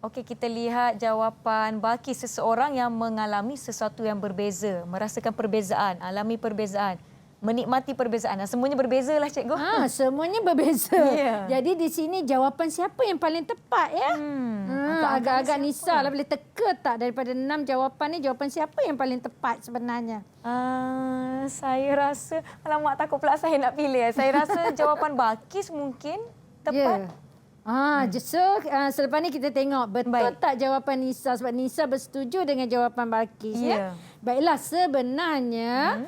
Okey, kita lihat jawapan bagi seseorang yang mengalami sesuatu yang berbeza, merasakan perbezaan, alami perbezaan, menikmati perbezaan. Semuanya berbezalah cikgu. Semuanya berbeza. Jadi di sini jawapan siapa yang paling tepat ya? Agak-agak Nisa lah, boleh teka tak daripada 6 jawapan ni, jawapan siapa yang paling tepat sebenarnya? Saya rasa, alamak takut pula saya nak pilih. Saya rasa jawapan Balkis mungkin tepat. Selepas ni kita tengok betul tak jawapan Nisa, sebab Nisa bersetuju dengan jawapan Balkis ya. Baiklah, sebenarnya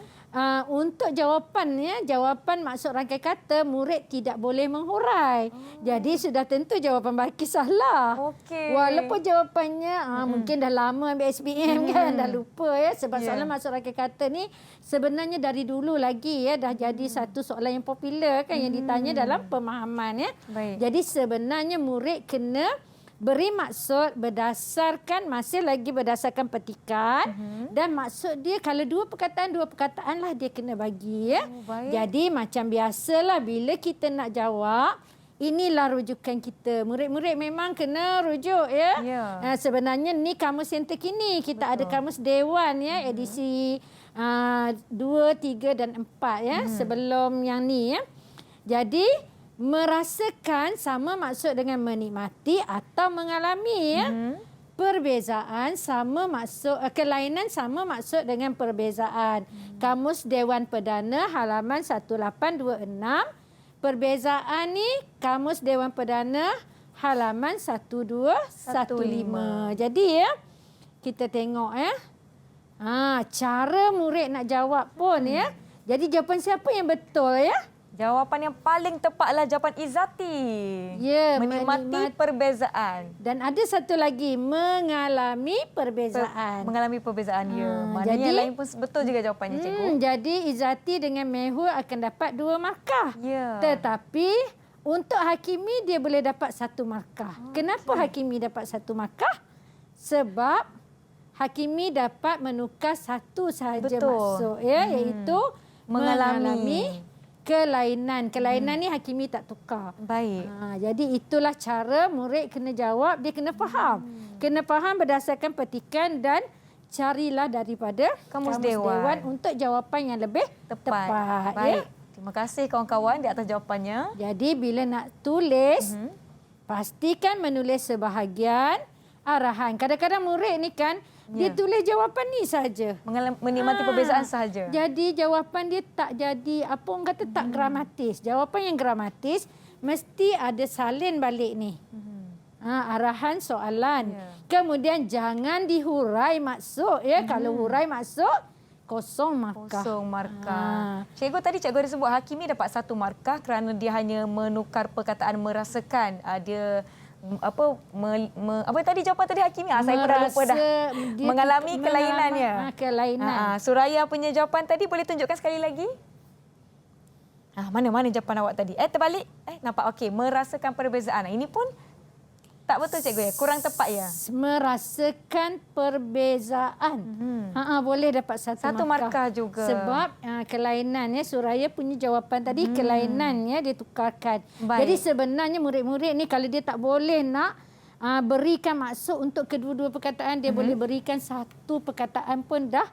untuk jawapannya, jawapan maksud rangkai kata, murid tidak boleh menghurai. Jadi sudah tentu jawapan Balkis salah. Walaupun jawapannya mungkin dah lama ambil SPM kan, dah lupa ya. Sebab soalan maksud rangkai kata ni sebenarnya dari dulu lagi ya, dah jadi satu soalan yang popular kan, yang ditanya dalam pemahaman ya. Jadi sebenarnya murid kena beri maksud masih lagi berdasarkan petikan, dan maksud dia kalau dua perkataan lah dia kena bagi ya. Jadi macam biasalah bila kita nak jawab, inilah rujukan kita. Murid-murid memang kena rujuk ya. Sebenarnya ni kamus yang terkini. Kita ada kamus Dewan ya, edisi 2, 3 dan 4 ya, sebelum yang ni ya. Jadi merasakan sama maksud dengan menikmati atau mengalami ya. Perbezaan sama maksud, kelainan sama maksud dengan perbezaan. Kamus Dewan Perdana halaman 1826. Perbezaan ni Kamus Dewan Perdana halaman 1215. Jadi ya, kita tengok ya. Cara murid nak jawab pun ya. Jadi jawapan siapa yang betul ya? Jawapan yang paling tepatlah jawapan Izzati. Menikmati perbezaan. Dan ada satu lagi, mengalami perbezaan. Mengalami perbezaan, ya. Maknanya yang lain pun betul juga jawapannya, cikgu. Jadi Izzati dengan Mehul akan dapat 2 markah. Tetapi untuk Hakimi dia boleh dapat 1 markah. Kenapa Hakimi dapat 1 markah? Sebab Hakimi dapat menukar satu sahaja maksud ya, iaitu mengalami kelainan. Kelainan ni Hakimi tak tukar. Baik. Jadi itulah cara murid kena jawab, dia kena faham. Kena faham berdasarkan petikan dan carilah daripada Kamus Dewan untuk jawapan yang lebih tepat. Baik. Ya? Terima kasih kawan-kawan di atas jawapannya. Jadi bila nak tulis, pastikan menulis sebahagian arahan. Kadang-kadang murid ni kan, dia tulis jawapan ni saja. Menikmati perbezaan sahaja. Jadi jawapan dia tak jadi, apa orang kata, tak gramatis. Jawapan yang gramatis, mesti ada salin balik ni. Arahan soalan. Kemudian jangan dihurai maksud. Ya. Kalau hurai maksud, kosong markah. Kosong markah. Cikgu tadi cikgu ada sebut Hakimi dapat 1 markah kerana dia hanya menukar perkataan merasakan. Dia apa tadi jawapan tadi Hakimi? Saya pun dah lupa dah. Mengalami kelainannya. Kelainan. Suraya punya jawapan tadi boleh tunjukkan sekali lagi? Mana jawapan awak tadi? Terbalik. Nampak okey, merasakan perbezaan. Ini pun tak betul cikgu ya? Kurang tepat ya? Merasakan perbezaan. Boleh dapat 1 markah juga. Sebab kelainan ya, Suraya punya jawapan tadi kelainannya dia tukarkan. Baik. Jadi sebenarnya murid-murid ni kalau dia tak boleh nak berikan maksud untuk kedua-dua perkataan, dia boleh berikan 1 perkataan pun dah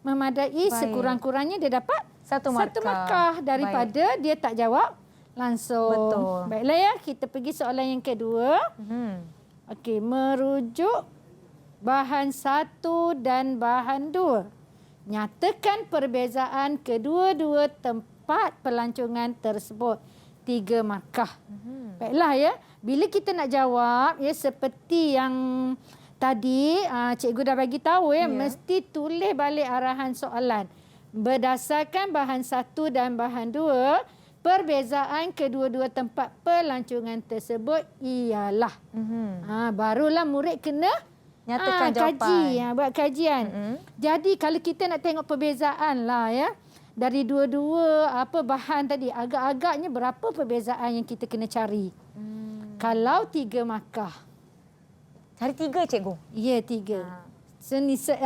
memadai. Baik. Sekurang-kurangnya dia dapat 1 markah daripada dia tak jawab langsung. Betul. Baiklah ya, kita pergi soalan yang kedua. Okey, merujuk bahan 1 dan bahan 2. Nyatakan perbezaan kedua-dua tempat pelancongan tersebut. 3 markah. Baiklah ya, bila kita nak jawab ya seperti yang tadi cikgu dah bagi tahu ya, mesti tulis balik arahan soalan. Berdasarkan bahan 1 dan bahan 2, perbezaan kedua-dua tempat pelancongan tersebut ialah. Barulah murid kena nyatakan kaji, jawapan. Buat kajian. Jadi kalau kita nak tengok perbezaan lah ya, dari dua-dua bahan tadi, agak-agaknya berapa perbezaan yang kita kena cari. Kalau 3 markah. Cari 3 cikgu? Ya, 3. So, Nisa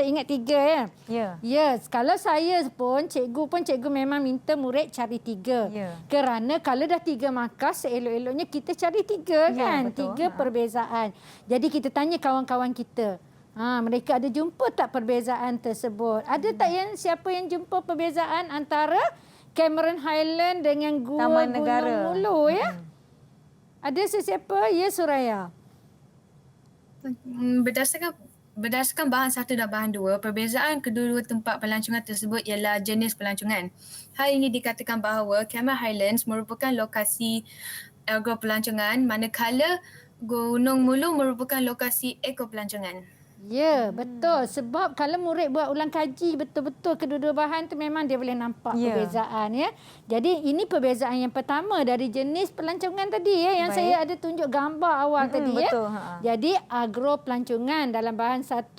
ingat 3 ya? Ya. Ya, kalau saya pun, cikgu memang minta murid cari 3. Ya. Kerana kalau dah 3 markah, seelok-eloknya kita cari 3 kan? Betul. 3 perbezaan. Jadi kita tanya kawan-kawan kita, mereka ada jumpa tak perbezaan tersebut? Ada tak siapa yang jumpa perbezaan antara Cameron Highland dengan Gua Taman Gunung Negara? Mulu ya? Ada sesiapa? Ya, Suraya. Berdasarkan bahan 1 dan bahan 2, perbezaan kedua-dua tempat pelancongan tersebut ialah jenis pelancongan. Hal ini dikatakan bahawa Cameron Highlands merupakan lokasi agropelancongan, manakala Gunung Mulu merupakan lokasi ekopelancongan. Ya, betul. Sebab kalau murid buat ulang kaji betul-betul kedua-dua bahan tu memang dia boleh nampak perbezaan ya. Jadi ini perbezaan yang pertama dari jenis pelancongan tadi ya, yang saya ada tunjuk gambar awal tadi betul. ya. Jadi agropelancongan dalam bahan 1,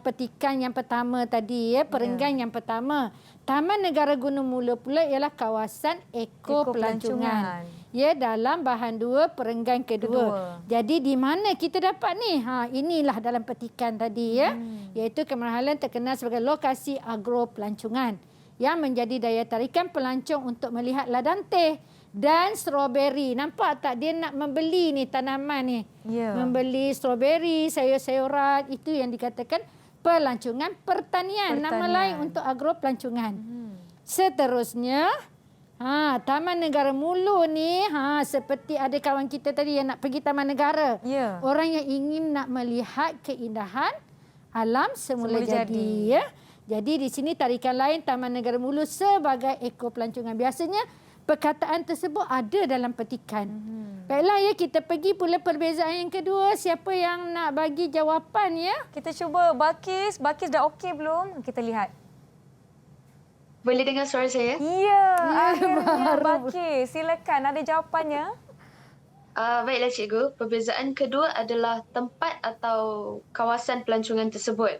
petikan yang pertama tadi ya, perenggan yang pertama. Taman Negara Gunung Mulu pula ialah kawasan ekopelancongan. Ya, dalam bahan 2, perenggan kedua. Jadi di mana kita dapat ni? Inilah dalam petikan tadi ya. Iaitu Cameron Highlands terkenal sebagai lokasi agropelancongan yang menjadi daya tarikan pelancong untuk melihat ladang teh dan stroberi. Nampak tak dia nak membeli ni tanaman ni? Ya. Membeli stroberi, sayur-sayuran, itu yang dikatakan pelancongan pertanian. Nama lain untuk agropelancongan. Seterusnya, Taman Negara Mulu ni, seperti ada kawan kita tadi yang nak pergi Taman Negara. Ya. Orang yang ingin nak melihat keindahan alam semula jadi. Ya. Jadi di sini tarikan lain Taman Negara Mulu sebagai ekopelancongan. Biasanya perkataan tersebut ada dalam petikan. Baiklah ya, kita pergi pula perbezaan yang kedua. Siapa yang nak bagi jawapan ya? Kita cuba Balkis. Balkis dah okey belum? Kita lihat. Boleh dengar suara saya? Ya, akhirnya Balkis. Silakan, ada jawapannya. Baiklah cikgu, perbezaan kedua adalah tempat atau kawasan pelancongan tersebut.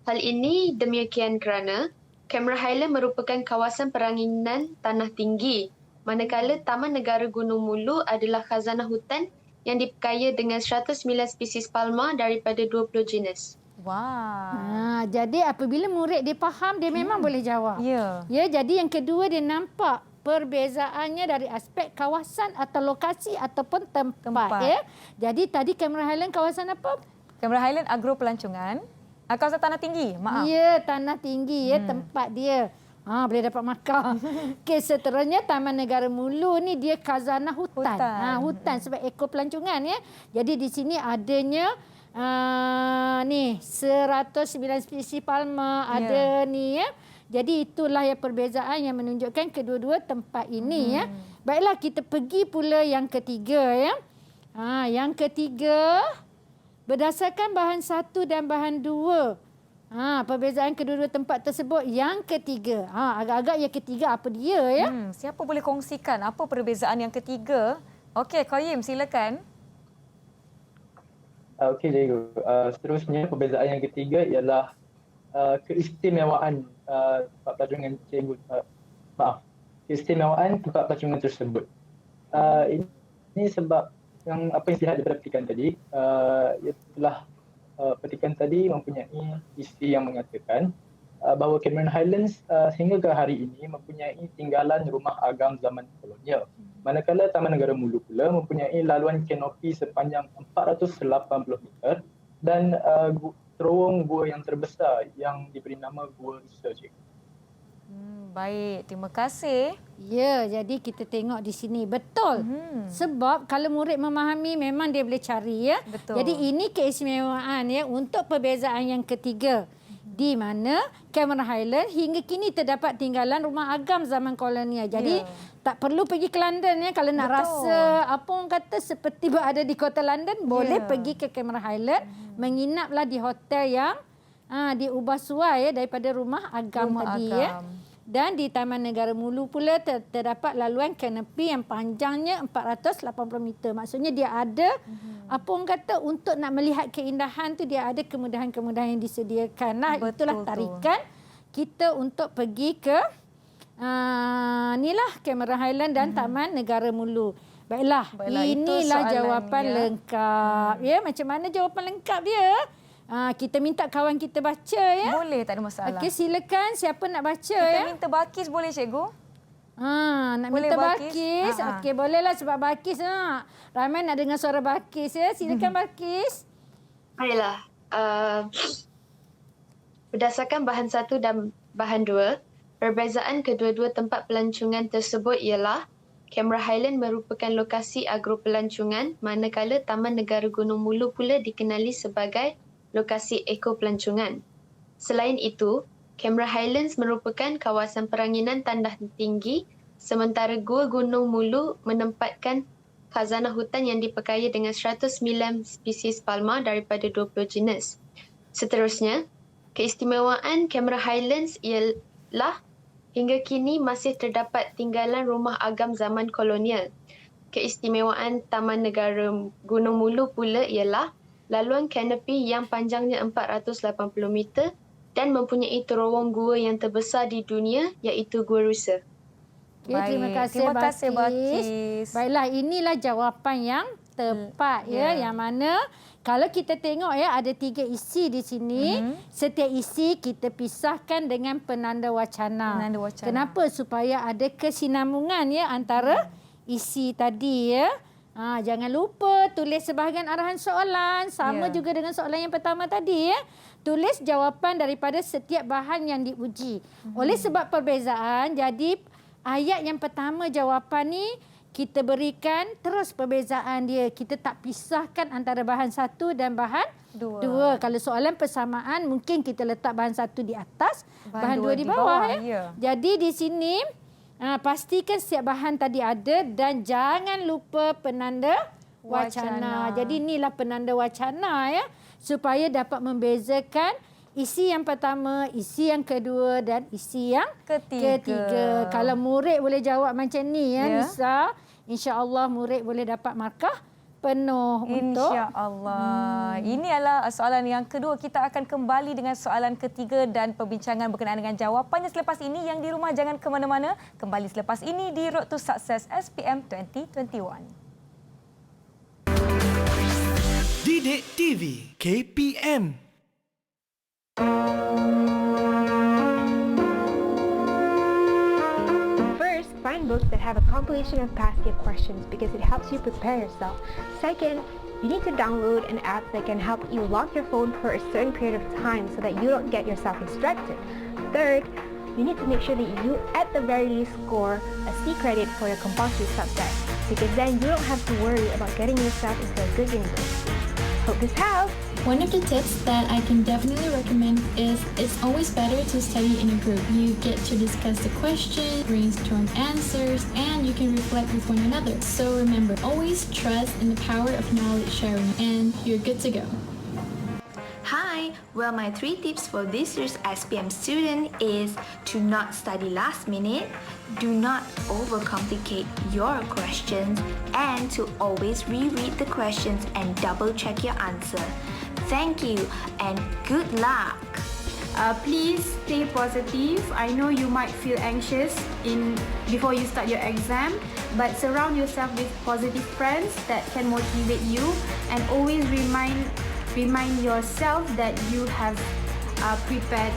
Hal ini demikian kerana Cameron Highlands merupakan kawasan peranginan tanah tinggi, manakala Taman Negara Gunung Mulu adalah khazanah hutan yang diperkaya dengan 109 spesies palma daripada 20 jenis. Wah. Jadi apabila murid dia faham, dia memang boleh jawab. Ya. Jadi yang kedua dia nampak perbezaannya dari aspek kawasan atau lokasi ataupun tempat. Ya. Jadi tadi Cameron Highland kawasan apa? Cameron Highland Agro Pelancongan. Kawasan tanah tinggi, maaf. Ya, tanah tinggi ya tempat dia. Boleh dapat markah. Okey, seterusnya Taman Negara Mulu ni dia khazanah hutan. Hutan sebab eko pelancongan ya. Jadi di sini adanya 109 spesies palma ada ni ya. Jadi itulah yang perbezaan yang menunjukkan kedua-dua tempat ini ya. Baiklah kita pergi pula yang ketiga ya. Yang ketiga berdasarkan bahan 1 dan bahan 2. Perbezaan kedua-dua tempat tersebut yang ketiga. Agak-agak yang ketiga apa dia ya? Siapa boleh kongsikan apa perbezaan yang ketiga? Okey, Qayyim silakan. Okey, cikgu. Seterusnya perbezaan yang ketiga ialah keistimewaan tempat pelancongan cikgu. Keistimewaan tempat pelancongan tersebut. Ini sebab yang apa yang dilihat daripada petikan tadi, ialah petikan tadi mempunyai isi yang mengatakan bahawa Cameron Highlands sehingga ke hari ini mempunyai tinggalan rumah agam zaman kolonial. Manakala Taman Negara Mulu pula mempunyai laluan kanopi sepanjang 480 meter dan terowong gua yang terbesar yang diberi nama Gua Research. Baik, terima kasih. Ya, jadi kita tengok di sini. Betul. Sebab kalau murid memahami memang dia boleh cari ya. Betul. Jadi ini keistimewaan ya untuk perbezaan yang ketiga. Di mana Cameron Highland hingga kini terdapat tinggalan rumah agam zaman kolonial. Jadi tak perlu pergi ke London ya. Kalau nak rasa apa orang kata seperti berada di kota London, boleh pergi ke Cameron Highland. Menginaplah di hotel yang diubah suai ya daripada rumah agam tadi ya. Dan di Taman Negara Mulu pula terdapat laluan kanopi yang panjangnya 480 meter. Maksudnya dia ada apa orang kata untuk nak melihat keindahan tu dia ada kemudahan-kemudahan yang disediakan. Itulah tarikan kita untuk pergi ke inilah Cameron Highland dan Taman Negara Mulu. Baiklah inilah jawapan lengkap. Ya, macam mana jawapan lengkap dia? Kita minta kawan kita baca ya. Boleh, tak ada masalah. Okey, silakan siapa nak baca kita minta Balkis boleh cikgu? Nak boleh minta Balkis. Okey, bolehlah sebab Balkis ramai nak dengar suara Balkis ya. Silakan Balkis. Baiklah. Berdasarkan bahan 1 dan bahan 2, perbezaan kedua-dua tempat pelancongan tersebut ialah Cameron Highland merupakan lokasi agro pelancongan, manakala Taman Negara Gunung Mulu pula dikenali sebagai lokasi eko pelancongan. Selain itu, Cameron Highlands merupakan kawasan peranginan tanah tinggi, sementara Gua Gunung Mulu menempatkan khazanah hutan yang diperkaya dengan 109 spesies palma daripada 20 jenis. Seterusnya, keistimewaan Cameron Highlands ialah hingga kini masih terdapat tinggalan rumah agam zaman kolonial. Keistimewaan Taman Negara Gunung Mulu pula ialah laluan kanopi yang panjangnya 480 meter dan mempunyai terowong gua yang terbesar di dunia iaitu Gua Rusa. Terima kasih Balkis. Baiklah, inilah jawapan yang tepat ya. Yang mana kalau kita tengok ya ada 3 isi di sini. Setiap isi kita pisahkan dengan penanda wacana. Kenapa? Supaya ada kesinambungan ya antara isi tadi ya. Jangan lupa tulis sebahagian arahan soalan. Sama juga dengan soalan yang pertama tadi ya. Tulis jawapan daripada setiap bahan yang diuji. Oleh sebab perbezaan, jadi ayat yang pertama jawapan ni kita berikan terus perbezaan dia. Kita tak pisahkan antara bahan 1 dan bahan 2. Kalau soalan persamaan mungkin kita letak bahan 1 di atas, bahan 2 di bawah ya. Jadi di sini pastikan setiap bahan tadi ada dan jangan lupa penanda wacana. Jadi inilah penanda wacana ya, supaya dapat membezakan isi yang pertama, isi yang kedua dan isi yang ketiga. Kalau murid boleh jawab macam ni ya, Nisa, insya-Allah murid boleh dapat markah penuh untuk insya-Allah. Ini adalah soalan yang kedua. Kita akan kembali dengan soalan ketiga dan perbincangan berkenaan dengan jawapannya selepas ini. Yang di rumah jangan ke mana-mana. Kembali selepas ini di Road to Success SPM 2021. Didik TV KPM First, find books that have a compilation of past year questions because it helps you prepare yourself. Second, you need to download an app that can help you lock your phone for a certain period of time so that you don't get yourself distracted. Third, you need to make sure that you at the very least score a C credit for your compulsory subject because then you don't have to worry about getting yourself into a good university. Hope this helps! One of the tips that I can definitely recommend is it's always better to study in a group. You get to discuss the question, brainstorm answers, and you can reflect with one another. So remember, always trust in the power of knowledge sharing and you're good to go. Hi, well my 3 tips for this year's SPM student is to not study last minute, do not overcomplicate your questions, and to always reread the questions and double check your answer. Thank you and good luck! Please stay positive. I know you might feel anxious before you start your exam, but surround yourself with positive friends that can motivate you and always remind yourself that you have prepared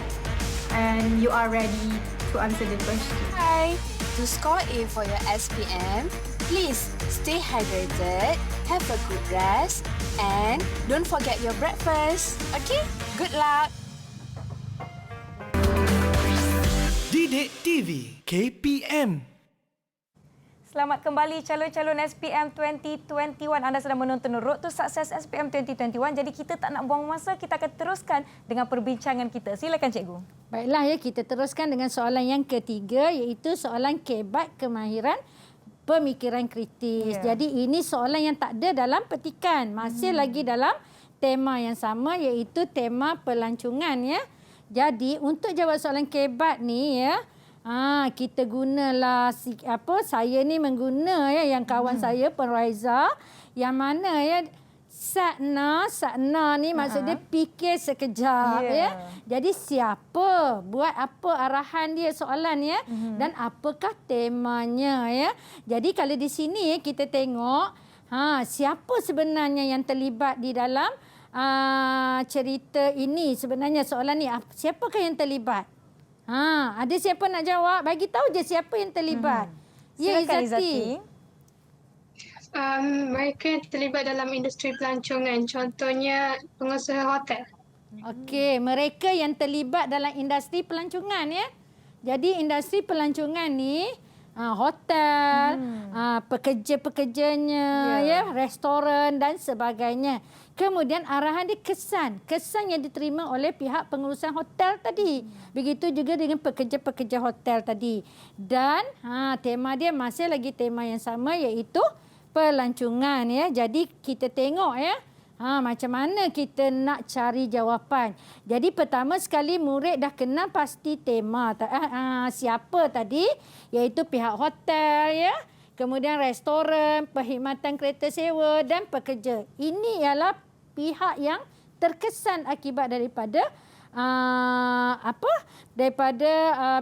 and you are ready to answer the question. Hi! To score A for your SPM, please stay hydrated, have a good rest, and don't forget your breakfast. Okay? Good luck! Didik TV KPM. Selamat kembali calon-calon SPM 2021. Anda sedang menonton Road to Success SPM 2021. Jadi kita tak nak buang masa, kita akan teruskan dengan perbincangan kita. Silakan cikgu. Baiklah ya, kita teruskan dengan soalan yang ketiga iaitu soalan kebat kemahiran pemikiran kritis. Jadi ini soalan yang tak ada dalam petikan. Masih lagi dalam tema yang sama iaitu tema pelancongan ya. Jadi untuk jawab soalan kebat ni ya, kita gunalah saya ni mengguna ya yang kawan saya Penraiza yang mana ya sakna ni maksud dia fikir sekejap ya. Jadi siapa buat apa arahan dia soalan ya dan apakah temanya ya. Jadi kalau di sini kita tengok siapa sebenarnya yang terlibat di dalam cerita ini. Sebenarnya soalan ni siapakah yang terlibat? Ada siapa nak jawab? Bagi tahu je siapa yang terlibat. Ya, Izzati. Mereka yang terlibat dalam industri pelancongan. Contohnya pengusaha hotel. Okey, mereka yang terlibat dalam industri pelancongan ya. Jadi industri pelancongan ni hotel, pekerja-pekerjanya ya, restoran dan sebagainya. Kemudian arahan dia kesan yang diterima oleh pihak pengurusan hotel tadi. Begitu juga dengan pekerja-pekerja hotel tadi. Dan tema dia masih lagi tema yang sama iaitu pelancongan ya. Jadi kita tengok ya. Macam mana kita nak cari jawapan. Jadi pertama sekali murid dah kenal pasti tema. Siapa tadi? Iaitu pihak hotel ya. Kemudian restoran, perkhidmatan kereta sewa dan pekerja. Ini ialah pihak yang terkesan akibat daripada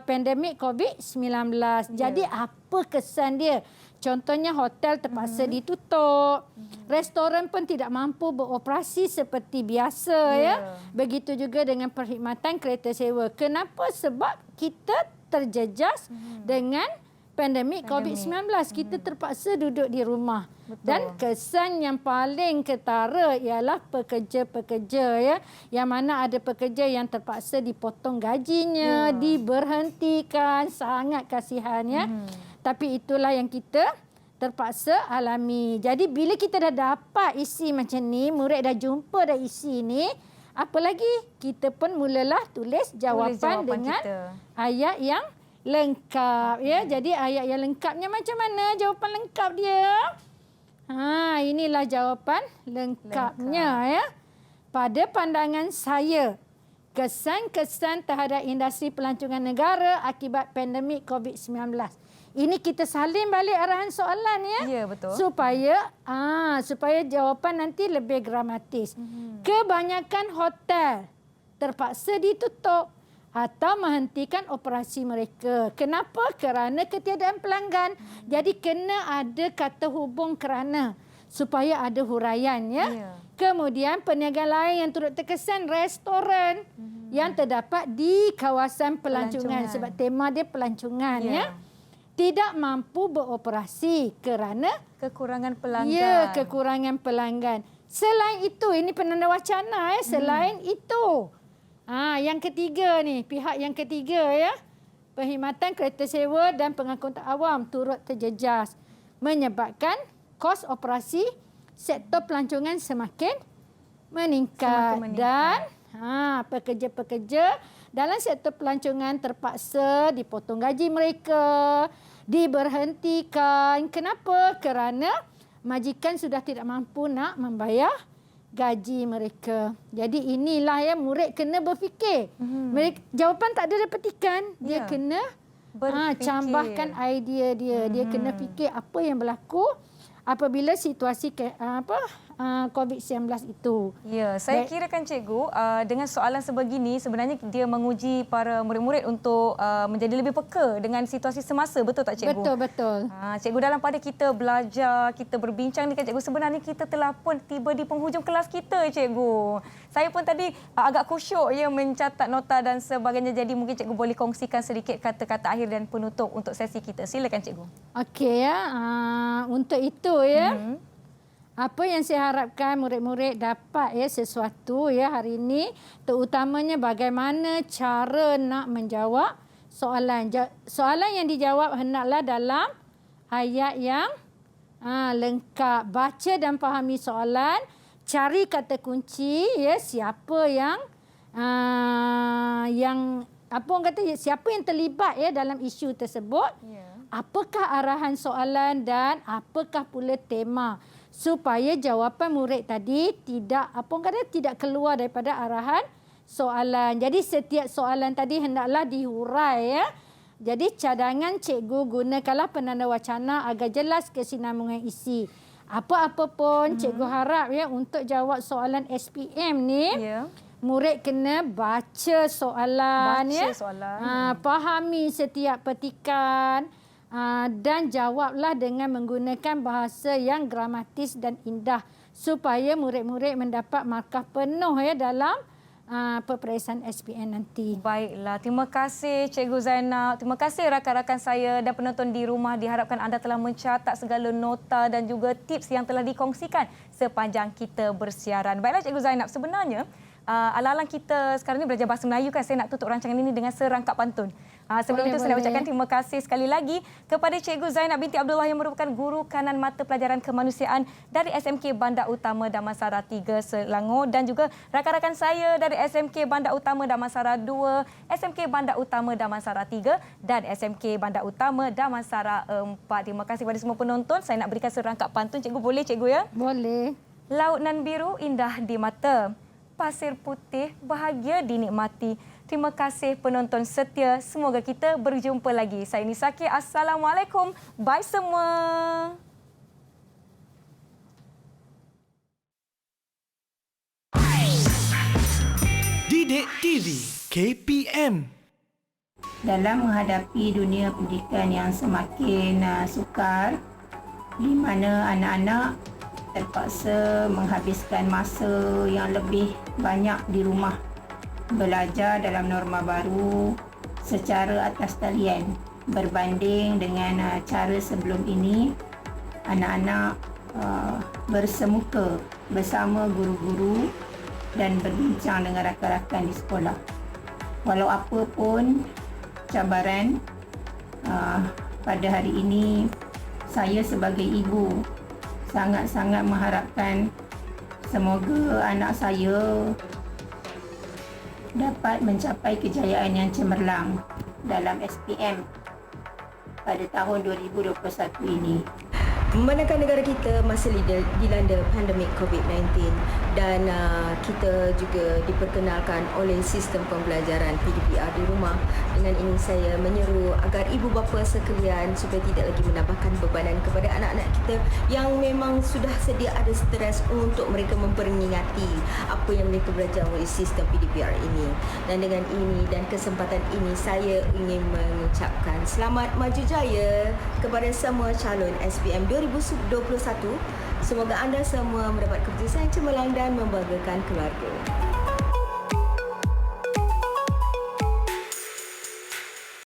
pandemik COVID-19. Jadi apa kesan dia? Contohnya hotel terpaksa ditutup. Restoran pun tidak mampu beroperasi seperti biasa ya. Begitu juga dengan perkhidmatan kereta sewa. Kenapa? Sebab kita terjejas dengan pandemik COVID-19. Kita terpaksa duduk di rumah. Betul. Dan kesan yang paling ketara ialah pekerja-pekerja ya. Yang mana ada pekerja yang terpaksa dipotong gajinya, diberhentikan, sangat kasihan ya. Tapi itulah yang kita terpaksa alami. Jadi bila kita dah dapat isi macam ni, murid dah jumpa dah isi ni, apa lagi? Kita pun mulalah tulis jawapan dengan ayat yang lengkap ya. Jadi ayat yang lengkapnya macam mana jawapan lengkap dia? Inilah jawapan lengkapnya ya. Pada pandangan saya, kesan-kesan terhadap industri pelancongan negara akibat pandemik COVID-19. Ini kita salin balik arahan soalan ya. Ya, betul. Supaya jawapan nanti lebih gramatis. Kebanyakan hotel terpaksa ditutup atau menghentikan operasi mereka. Kenapa? Kerana ketiadaan pelanggan. Jadi kena ada kata hubung kerana supaya ada huraian ya. Kemudian perniagaan lain yang turut terkesan restoran yang terdapat di kawasan pelancongan sebab tema dia pelancongan ya. Tidak mampu beroperasi kerana kekurangan pelanggan. Ya, kekurangan pelanggan. Selain itu, ini penanda wacana ya, selain itu. Yang ketiga ni, pihak yang ketiga ya. Perkhidmatan kereta sewa dan pengangkutan awam turut terjejas menyebabkan kos operasi sektor pelancongan semakin meningkat. Dan pekerja-pekerja dalam sektor pelancongan terpaksa dipotong gaji mereka, diberhentikan. Kenapa? Kerana majikan sudah tidak mampu nak membayar gaji mereka. Jadi inilah yang murid kena berfikir. Jawapan tak ada dapat ikan. Dia kena cambahkan idea dia. Dia kena fikir apa yang berlaku apabila situasi COVID-19 itu. Ya, saya kirakan cikgu dengan soalan sebegini sebenarnya dia menguji para murid-murid untuk menjadi lebih peka dengan situasi semasa. Betul tak cikgu? Betul, betul. Cikgu, dalam pada kita belajar, kita berbincang dengan cikgu, sebenarnya kita telah pun tiba di penghujung kelas kita cikgu. Saya pun tadi agak khusyuk ya mencatat nota dan sebagainya. Jadi mungkin cikgu boleh kongsikan sedikit kata-kata akhir dan penutup untuk sesi kita. Silakan cikgu. Okey ya. Untuk itu ya. Apa yang saya harapkan murid-murid dapat ya sesuatu ya hari ini, terutamanya bagaimana cara nak menjawab soalan. Soalan yang dijawab hendaklah dalam ayat yang lengkap. Baca dan fahami soalan, cari kata kunci ya, siapa yang apa orang kata, siapa yang terlibat ya dalam isu tersebut. Apakah arahan soalan dan apakah pula tema, supaya jawapan murid tadi tidak tidak keluar daripada arahan soalan. Jadi setiap soalan tadi hendaklah dihurai ya. Jadi cadangan cikgu gunakanlah penanda wacana agar jelas kesinambungan isi. Apa-apa pun cikgu harap ya untuk jawab soalan SPM ni. Murid kena baca soalan fahami setiap petikan. Dan jawablah dengan menggunakan bahasa yang gramatis dan indah supaya murid-murid mendapat markah penuh ya dalam peperiksaan SPM nanti. Baiklah, terima kasih Cikgu Zainab. Terima kasih rakan-rakan saya dan penonton di rumah. Diharapkan anda telah mencatat segala nota dan juga tips yang telah dikongsikan sepanjang kita bersiaran. Baiklah Cikgu Zainab, sebenarnya ala-ala kita sekarang ni belajar bahasa Melayu kan, saya nak tutup rancangan ini dengan serangkap pantun. Sebelum itu saya nak ucapkan terima kasih sekali lagi kepada Cikgu Zainab binti Abdullah yang merupakan guru kanan mata pelajaran kemanusiaan dari SMK Bandar Utama Damansara 3 Selangor dan juga rakan-rakan saya dari SMK Bandar Utama Damansara 2, SMK Bandar Utama Damansara 3 dan SMK Bandar Utama Damansara 4. Terima kasih kepada semua penonton. Saya nak berikan serangkap pantun. Cikgu boleh cikgu ya? Boleh. Laut nan biru indah di mata, pasir putih bahagia dinikmati. Terima kasih penonton setia. Semoga kita berjumpa lagi. Saya Nisaki. Assalamualaikum. Bye semua. Didik TV KPM. Dalam menghadapi dunia pendidikan yang semakin sukar, di mana anak-anak terpaksa menghabiskan masa yang lebih banyak di rumah, belajar dalam norma baru secara atas talian berbanding dengan cara sebelum ini, anak-anak bersemuka bersama guru-guru dan berbincang dengan rakan-rakan di sekolah. Walau apa pun cabaran pada hari ini, saya sebagai ibu sangat-sangat mengharapkan semoga anak saya dapat mencapai kejayaan yang cemerlang dalam SPM pada tahun 2021 ini. Memandangkan negara kita masih dilanda pandemik COVID-19 dan kita juga diperkenalkan oleh sistem pembelajaran PDPR di rumah. Dengan ini saya menyeru agar ibu bapa sekalian supaya tidak lagi menambahkan bebanan kepada anak-anak kita yang memang sudah sedia ada stres untuk mereka memperingati apa yang mereka belajar oleh sistem PDPR ini. Dan dengan ini dan kesempatan ini saya ingin mengucapkan selamat maju jaya kepada semua calon SPM 2021. Semoga anda semua mendapat keputusan yang cemerlang dan membanggakan keluarga.